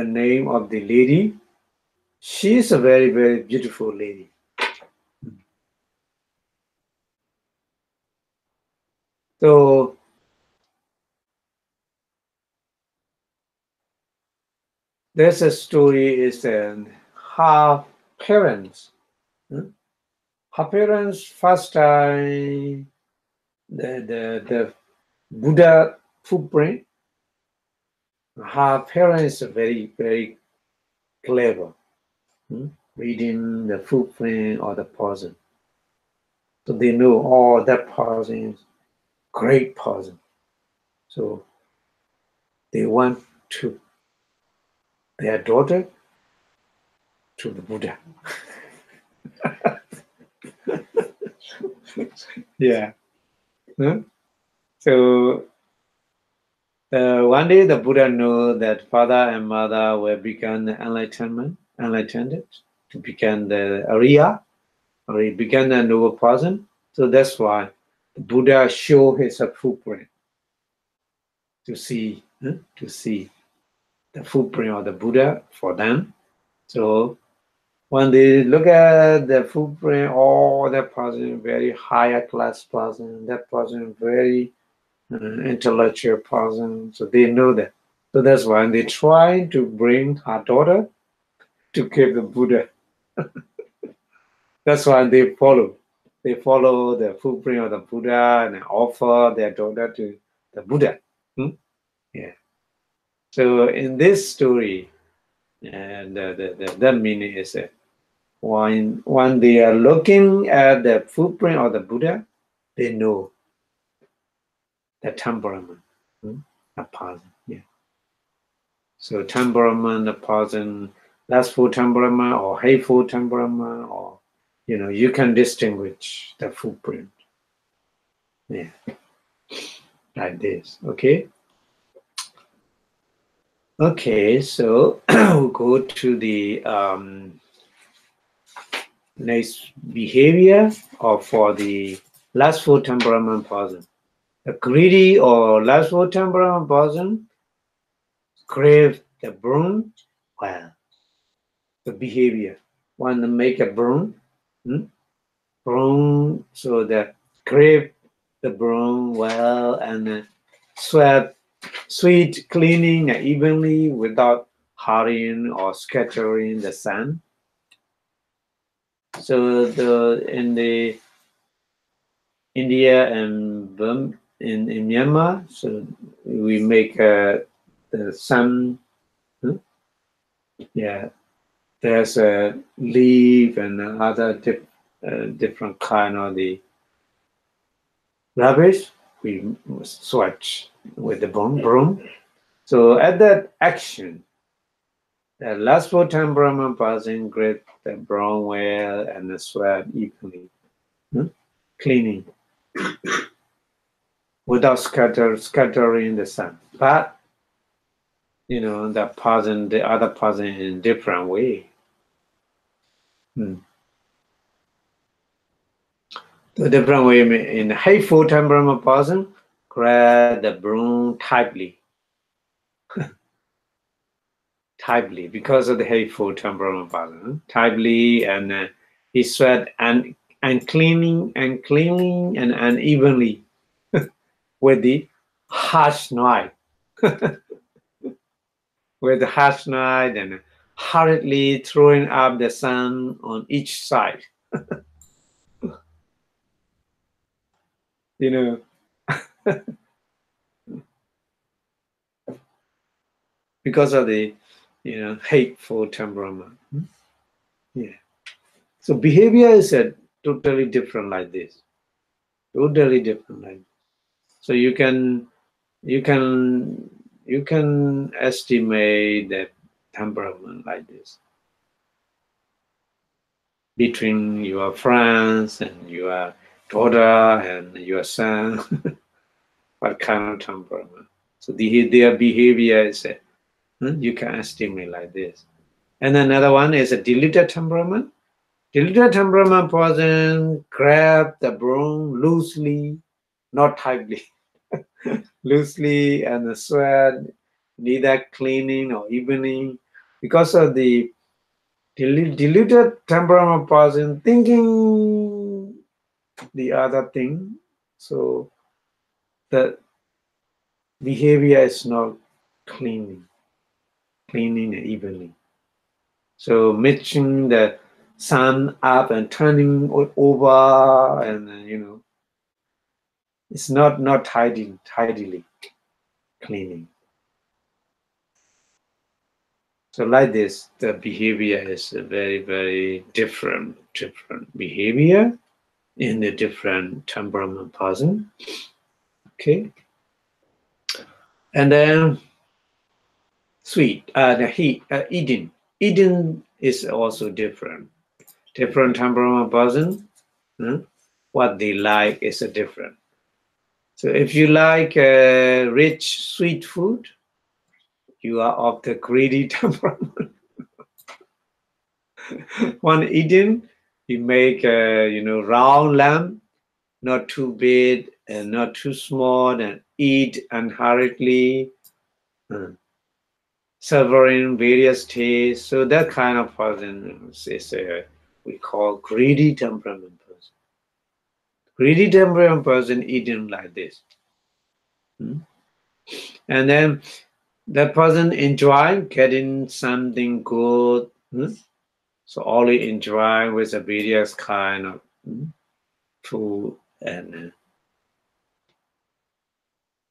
name of the lady. She is a very, very beautiful lady. So there's a story is her parents. Her parents first time the Buddha footprint Her parents are very, very clever, reading the footprint or the person. So they know, oh, that person is great person. So they want to their daughter to the Buddha. Yeah. Huh? So one day the Buddha knew that father and mother will become enlightened, to become the Arya, or he became a noble person. So that's why the Buddha showed his footprint to see the footprint of the Buddha for them. So when they look at the footprint, oh, that person very higher class person, that person very intellectual person. So they know that. So that's why they try to bring her daughter to keep the Buddha. That's why they follow. They follow the footprint of the Buddha and offer their daughter to the Buddha. Yeah. So in this story, that meaning is that when they are looking at the footprint of the Buddha, they know the temperament, a person. Yeah. So temperament, a person, lustful temperament or hateful temperament, or you can distinguish the footprint. Yeah. Like this. Okay. Okay, so we'll go to the next behavior or for the lustful temperament person. A greedy or lustful temperament person crave the broom. Well, the behavior. Want to make a broom, broom, so that crave the broom well and sweet cleaning evenly without hurrying or scattering the sand. So in the India and in Myanmar, so we make the sun. Yeah, there's a leaf and other different kind of the rubbish. We swatch with the broom. So at that action, the lustful temperament person grip the brown well and the sweat evenly, cleaning without scattering the sun. But the other person in different way. The different way in hateful temperament person grab the broom tightly because of the hateful temperament person. Tightly and he sweat and cleaning and unevenly with the harsh knife. With the harsh knife and hurriedly throwing up the sun on each side. Because of the hateful temperament. Yeah. So behavior is totally different like this. Totally different like this. So you can estimate the temperament like this between your friends and your daughter and your son. What kind of temperament? So their behavior is you can estimate like this. And another one is a diluted temperament. Diluted temperament person grab the broom loosely, not tightly, loosely and sweat, neither cleaning or evening. Because of the diluted temperament person thinking the other thing, so the behavior is not cleaning evenly. So mixing the sun up and turning it over, and it's not tidily cleaning. So like this, the behavior is a very, very different behavior in the different temperament person. Okay. And then sweet, the heat, eating. Eating is also different. Different temperament person, what they like is a different. So if you like rich, sweet food, you are of the greedy temperament. One eating, you make round lamb, not too big and not too small, and eat unhurriedly, savoring various tastes. So that kind of person is we call greedy temperament person. Greedy temperament person eating like this. And then that person enjoy getting something good. So only enjoy with the various kind of food and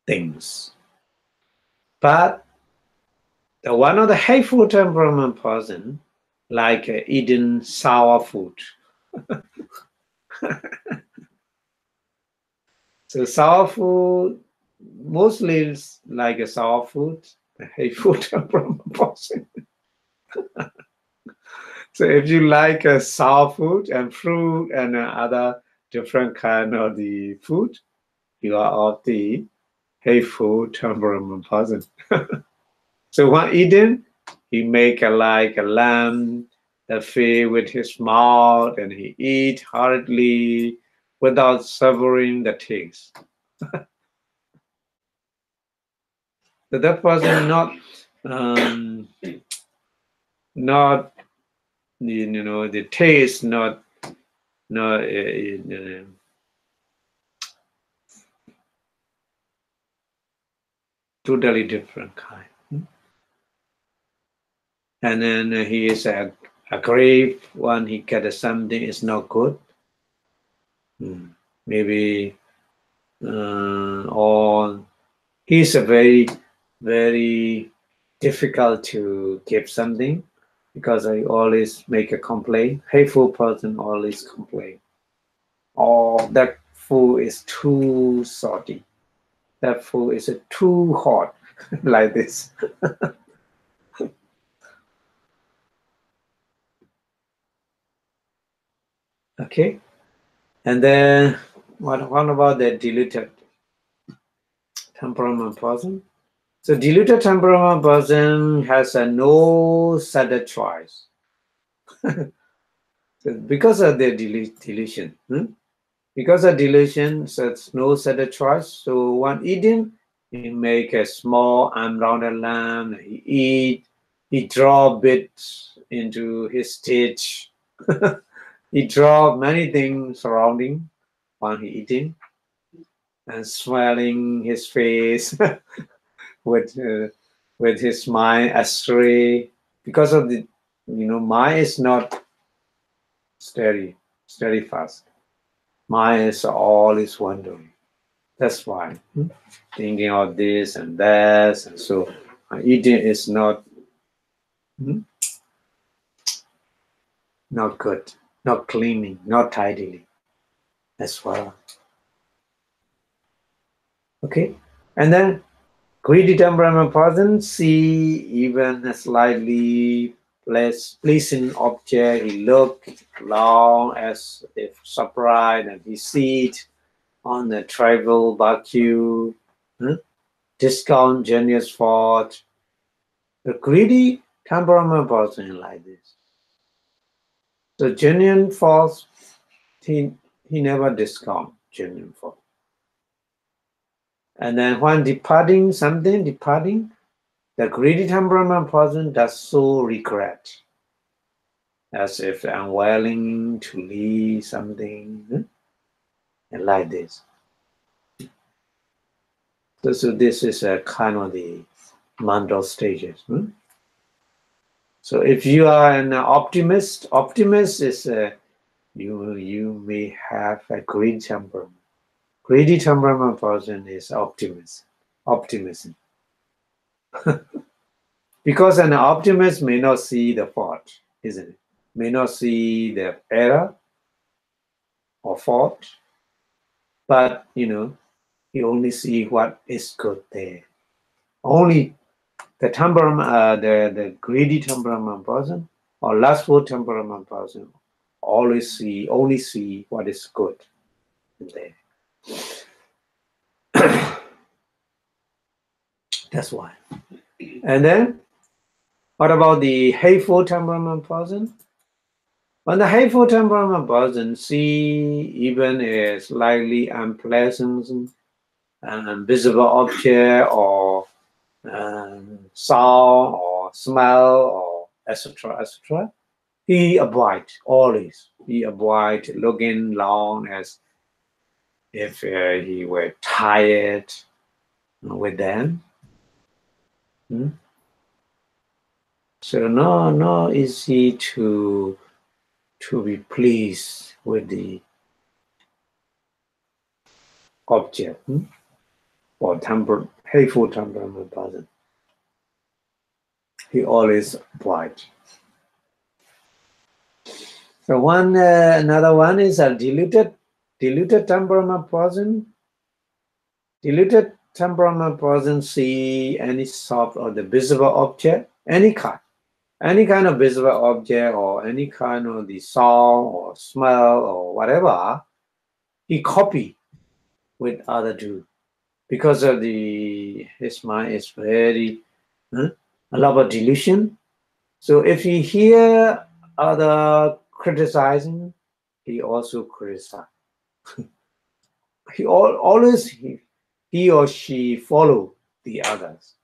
things. But the one of the hateful temperament person like eating sour food. So sour food mostly is like a sour food, a hateful temperament person. So if you like a sour food and fruit and other different kind of the food, you are of the hateful temperament person. So when eating, he make like a lamb that fill with his mouth and he eat hurriedly without savoring the taste. So that person not the taste not totally different kind. And then he is a grave one. He get something is not good. Maybe or he's a very very difficult to give something because I always make a complaint. Hateful person always complain. Oh, that food is too salty. That food is too hot, like this. Okay, and then what about the diluted temperament person? So diluted temperament person has a no set choice. So because of the dilution. Because of dilution, so it's no set choice. So when eating, he make a small unrounded lamb. He draw bits into his stitch. He draw many things surrounding while he eating and swelling his face with his mind astray because of the mind is not steady fast. Mind is always wandering. That's why thinking of this and that, and so eating is not good, not cleaning, not tidily as well. Okay, and then greedy temperament person see even a slightly less pleasing object. He look long as if surprised, and he see it on the tribal barbecue. Discount genius fault. The greedy temperament person like this. So genuine faults, he never discount genuine fault. And then when departing, the greedy temperament person does so regret, as if unwilling to leave something, and like this. So this is a kind of the mental stages. So if you are an optimist is you may have a greedy temperament. Greedy temperament person is optimism. Because an optimist may not see the fault, isn't it? May not see the error or fault, but he only see what is good there. Only the temperament, the greedy temperament person or lustful temperament person only see what is good in there. That's why. And then, what about the hateful temperament person? When the hateful temperament person see even a slightly unpleasant and visible object or sound or smell or etc., he avoid always. He avoid looking long as if he were tired with them. So no easy to be pleased with the object or hateful temperament person. He always avoid. So another one is a diluted temperament person. Diluted temperament person see any soft or the visible object, any kind of visible object or any kind of the sound or smell or whatever, he copy with other do because of his mind is very a lot of delusion. So if he hear other criticizing, he also criticize. He or she follow the others.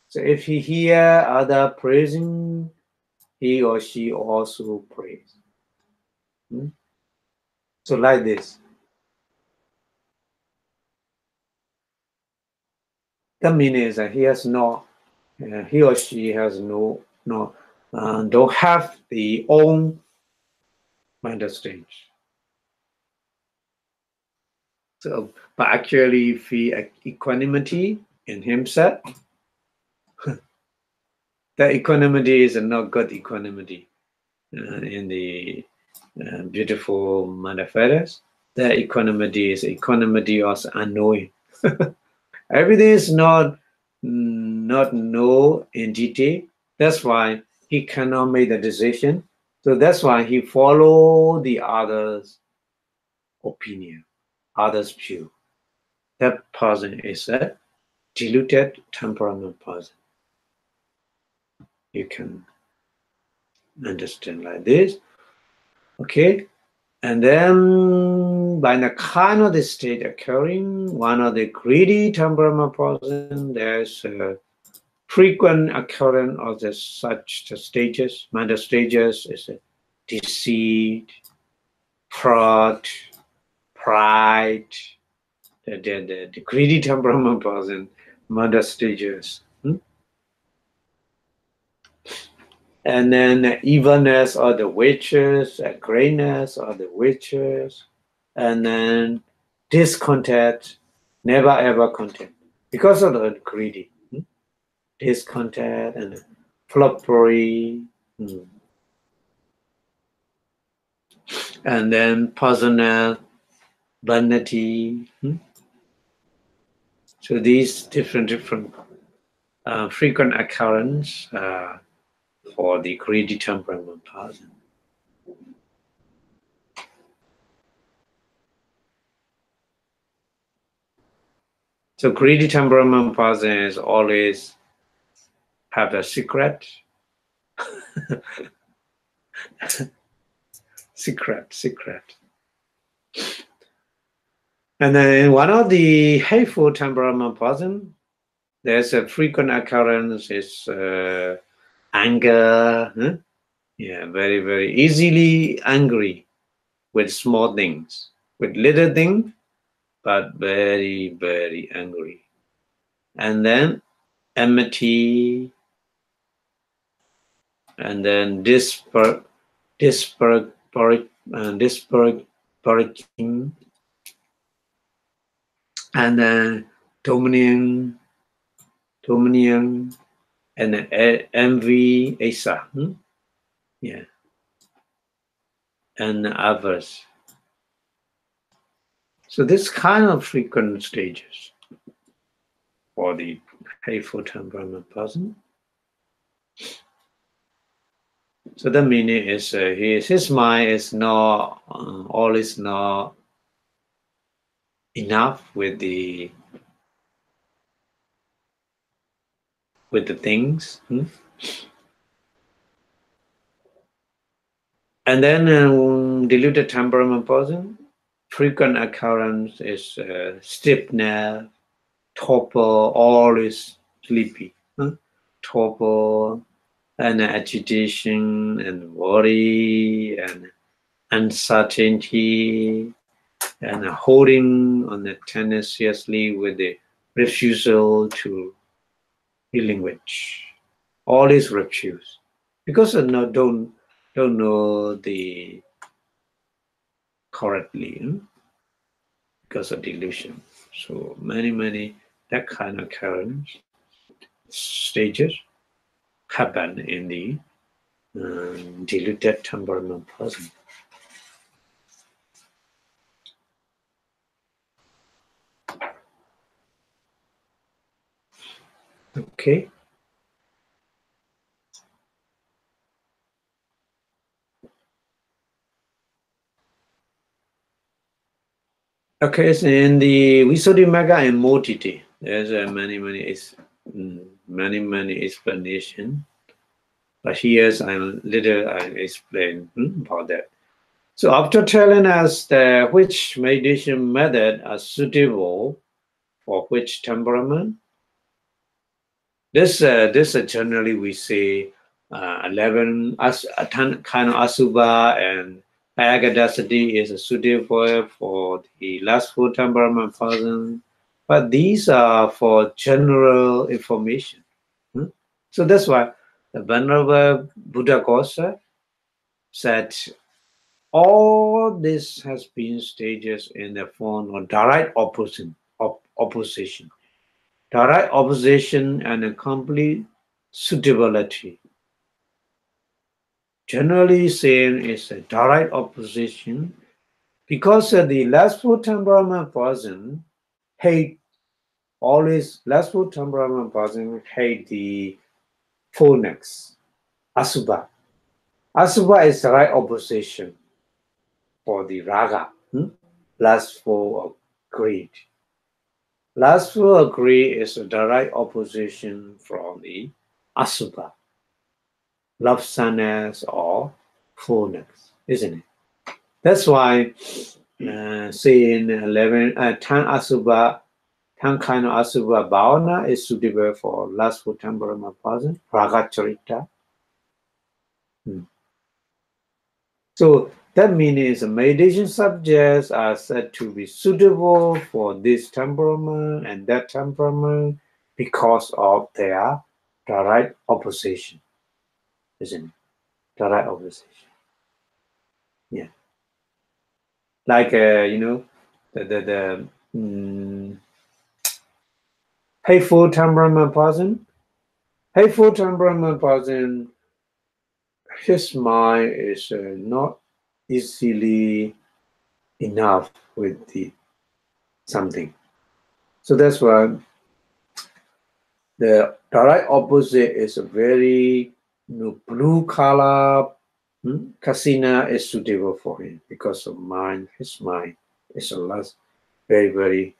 So if he hear other praising, he or she also praise. So like this. That means that he or she has don't have the own mental stage. So, but actually feel equanimity in himself. That equanimity is not good equanimity in the beautiful manifestos. That equanimity is equanimity of unknowing. Everything is not know in detail. That's why he cannot make the decision. So that's why he follow the others' opinion, others' view. That person is a diluted temperament person. You can understand like this. Okay. And then by the kind of the state occurring, one of the greedy temperament person, there's a frequent occurrence of such stages. Mental stages is a deceit, fraud, pride, the greedy temperament person, mental stages. And then evilness or the witches, greatness or the witches, and then discontent, never ever content, because of the greedy, discontent and floppery, and then personal vanity. So these different frequent occurrence for the greedy temperament person. So greedy temperament person is always have a secret. secret. And then one of the hateful temperament person, there's a frequent occurrence is anger. Yeah, very, very easily angry with small things, with little things, but very, very angry. And then enmity, and then disparaging, and then dominion, and envy, Asa, yeah, and others. So this kind of frequent stages for the hateful temperament person. So the meaning is his mind is not always not enough with the things. And then diluted temperament person, frequent occurrence is stiffness, torpor, always sleepy, torpor, and agitation, and worry, and uncertainty, and holding on it tenaciously with the refusal to relinquish. All is refuse because don't know the correctly because of delusion. So many that kind of current stages happen in the diluted temperament person. Okay. Okay, so in the Visuddhimagga and Motiti, there's many explanation. But here's I explain about that. So after telling us which meditation method are suitable for which temperament, this generally we say 11 kind of asubha and ayagadasati is suitable for the lustful temperament person, but these are for general information. So that's why the Venerable Buddha Gosa said all this has been stages in the form of direct opposition. Direct opposition and a complete suitability. Generally saying is a direct opposition because the lustful temperament person lustful temperament person hate the fullness, asubha. Asubha is direct opposition for the raga, lustful of greed. Lustful greed is a direct opposition from the asubha, love sadness or fullness, isn't it? That's why saying 10 asubha, 10 kind of asubha bhavana is suitable for lustful temperament person, raga charita. So that means meditation subjects are said to be suitable for this temperament and that temperament because of their direct opposition, isn't it? Direct opposition. Yeah. Like, the hateful temperament person. Hateful temperament person, his mind is not easily enough with the something. So that's why the direct opposite is a very blue color. Kasina is suitable for him because of his mind is a very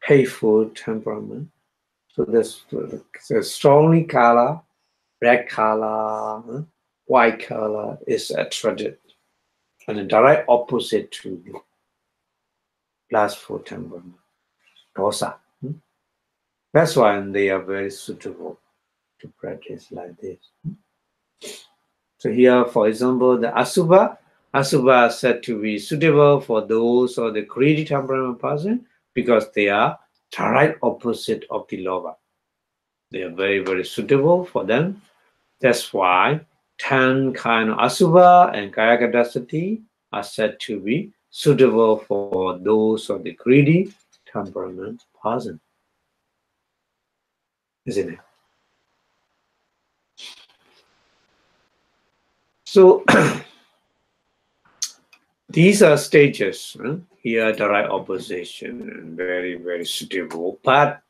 hateful temperament. So there's strongly color, red color, white color is attracted, and the direct opposite to the lustful temperament, dosa. That's why they are very suitable to practice like this. So here, for example, the asubha are said to be suitable for those of the greedy temperament person because they are direct opposite of the lova. They are very suitable for them. That's why 10 kind of asubha and kayagadasati are said to be suitable for those of the greedy temperament person. Isn't it? So these are stages. Here, the right opposition, and very, very suitable. But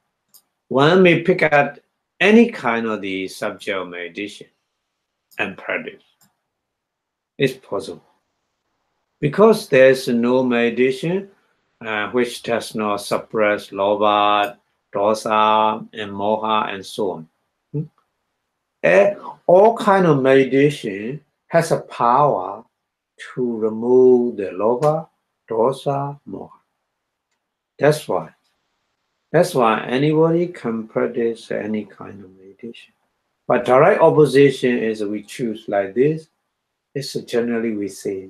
one may pick up any kind of the subject of meditation and practice. It's possible. Because there's no meditation which does not suppress lobha, dosa, and moha, and so on. All kind of meditation has a power to remove the lobha, dosa, moha. That's why anybody can practice any kind of meditation. But direct opposition is we choose like this. It's generally we say,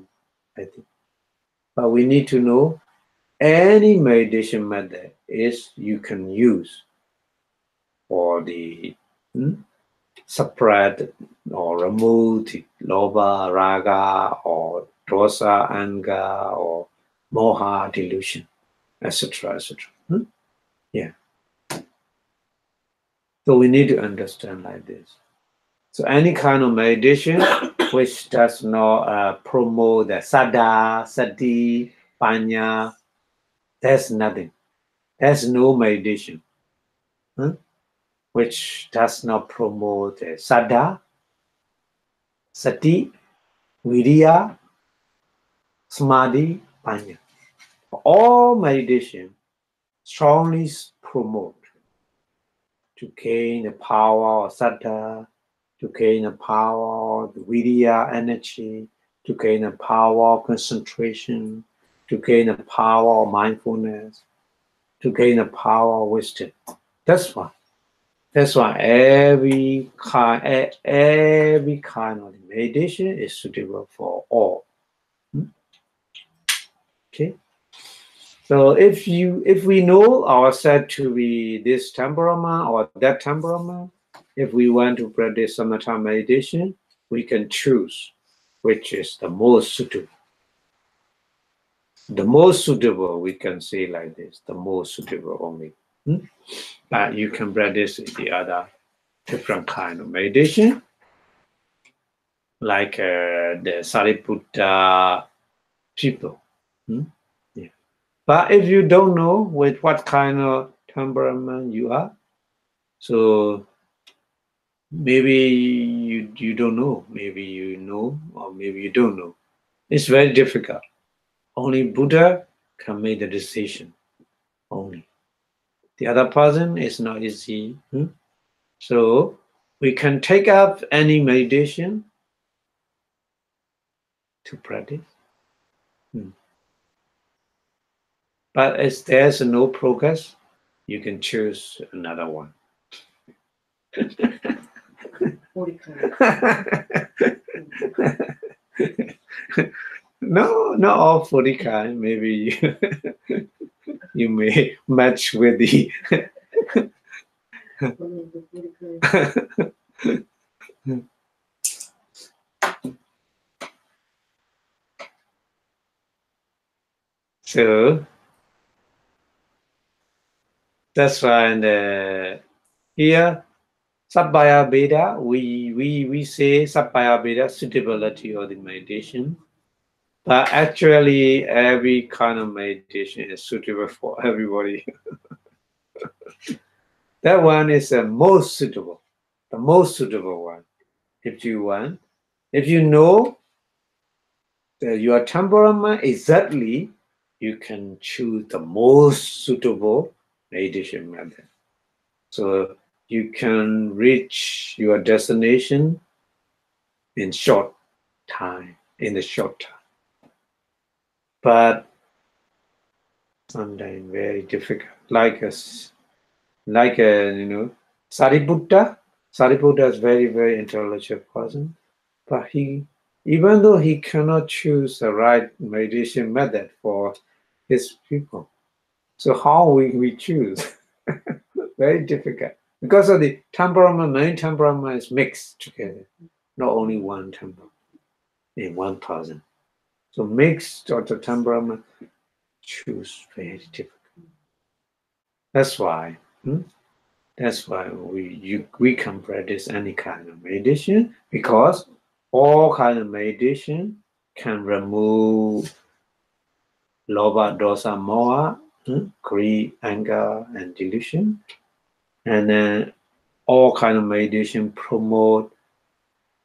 I think. But we need to know any meditation method is you can use for the suppress or remove the lobha, raga, or dosa, anger, or moha, delusion, etc., etc. Yeah. So we need to understand like this. So any kind of meditation which does not promote the saddha, sati, panya, there's nothing. There's no meditation which does not promote the saddha, sati, viriya, samadhi, panya. All meditation strongly promote to gain the power of saddha, to gain the power of the viriya energy, to gain the power of concentration, to gain the power of mindfulness, to gain the power of wisdom. That's why every kind of meditation is suitable for all. Okay. So if we know ourselves to be this temperament or that temperament, if we want to practice samatha meditation, we can choose which is the most suitable. The most suitable, we can say like this, the most suitable only. But you can practice the other different kind of meditation, like the Sariputta people. Yeah. But if you don't know with what kind of temperament you are, so maybe you don't know, maybe you know, or maybe you don't know. It's very difficult. Only Buddha can make the decision. Only. The other person is not easy. So we can take up any meditation to practice. But if there's no progress, you can choose another one. No, not all 40 kind. Maybe you may match with the so that's why here Sabbaya Veda, we say Sabbaya Veda suitability of the meditation. But actually every kind of meditation is suitable for everybody. That one is the most suitable one. If you know that your temperament exactly, you can choose the most suitable meditation method. So you can reach your destination in the short time. But sometimes very difficult. Like Sariputta. Sariputta is very, very intelligent person. But even though he cannot choose the right meditation method for his people, so how we choose? Very difficult. Because of the temperament, many temperament is mixed together, not only one temperament in one person. So mixed of the temperament, choose very difficult. That's why we can practice any kind of meditation because all kind of meditation can remove lobha, dosa, moha, greed, anger, and delusion. And then all kind of meditation promote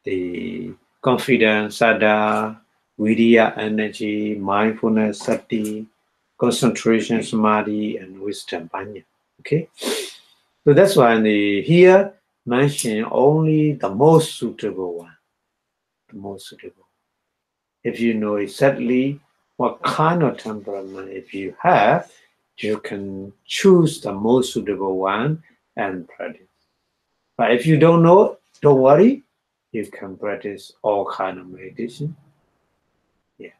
the confidence, saddha, viriya, energy, mindfulness, sati, concentration, samadhi, and wisdom, panya. Okay, so that's why here mention only the most suitable one, the most suitable. If you know exactly what kind of temperament if you have, you can choose the most suitable one and practice. But if you don't know, don't worry. You can practice all kind of meditation. Yeah.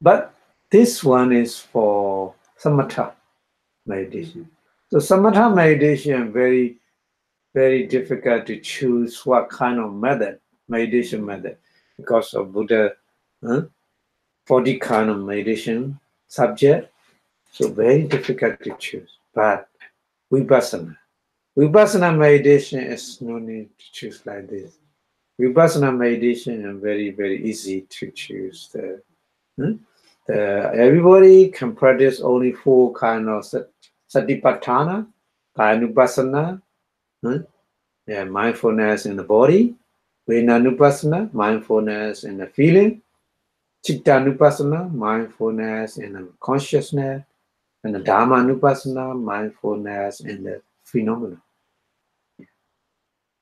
But this one is for samatha meditation. So samatha meditation very, very difficult to choose what kind of method, meditation method, because of Buddha 40 kind of meditation subject. So very difficult to choose. But Vipassana meditation is no need to choose like this. Vipassana meditation is very, very easy to choose. Everybody can practice only 4 kind of satipatthana, kayanupassana, mindfulness in the body, vedanupassana, mindfulness in the feeling, chittanupassana, mindfulness in the consciousness, and the dhammanupassana, mindfulness in the phenomena.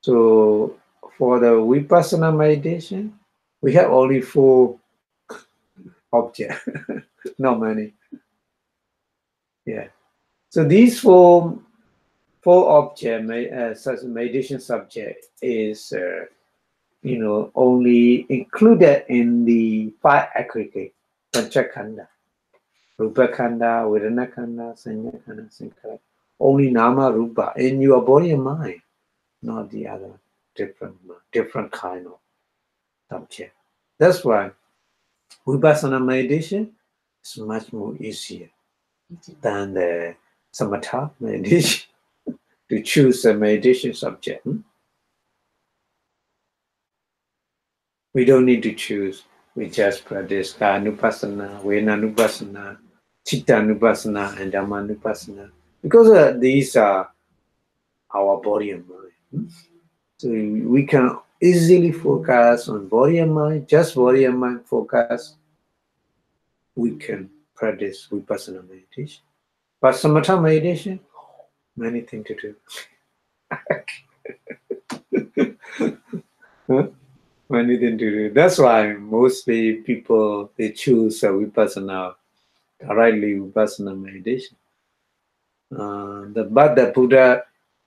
So for the vipassana meditation, we have only 4 objects, not many. Yeah. So these four object such meditation subject is only included in the 5 aggregate panchakanda, rupa khanda, vedana khanda, sanya khanda, sankhara. Only nama rupa in your body and mind, not the other different kind of subject. That's why vipassana meditation is much more easier than the samatha meditation to choose a meditation subject. We don't need to choose. We just practice Kayanupassana, Vedanupassana, Chittanupassana, and Dhammanupassana. Because these are our body and mind. So we can easily focus on body and mind, just body and mind focus. We can practice Vipassana meditation. But Samatha meditation, many things to do. Many things to do. That's why mostly people, they choose Vipassana, rightly Vipassana meditation. But the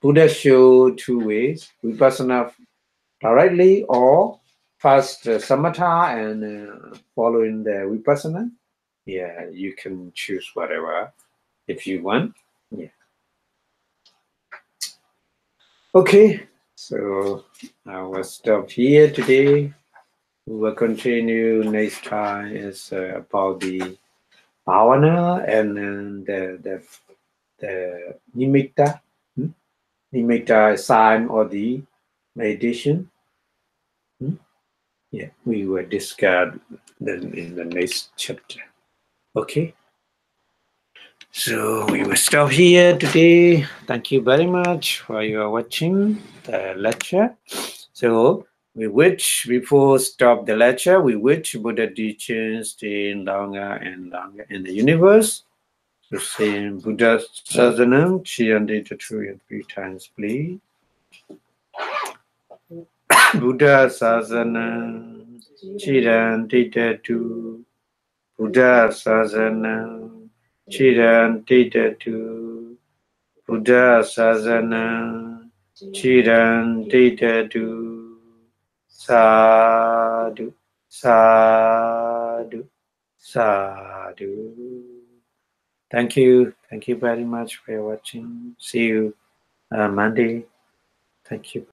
Buddha showed 2 ways: Vipassana directly, or first Samatha and following the Vipassana. Yeah, you can choose whatever if you want. Yeah. Okay, so I will stop here today. We will continue next time. Is about the bhavana and then the nimitta. Nimitta sign or the meditation. Yeah, we will discuss them in the next chapter. Okay. So we will stop here today. Thank you very much for your watching the lecture. So we wish before stop the lecture, we wish Buddha teachings stay longer and longer in the universe. So saying Buddha Sasanam, Chiyante Tatruya 3 times, please. Buddha Sasanam, Chiyante Tatruya. Buddha Sasanam, Chiyante Tatruya. Buddha Sasana Chiran Ditadu Sadhu Sadhu Sadhu. Thank you. Thank you very much for watching. See you Monday. Thank you.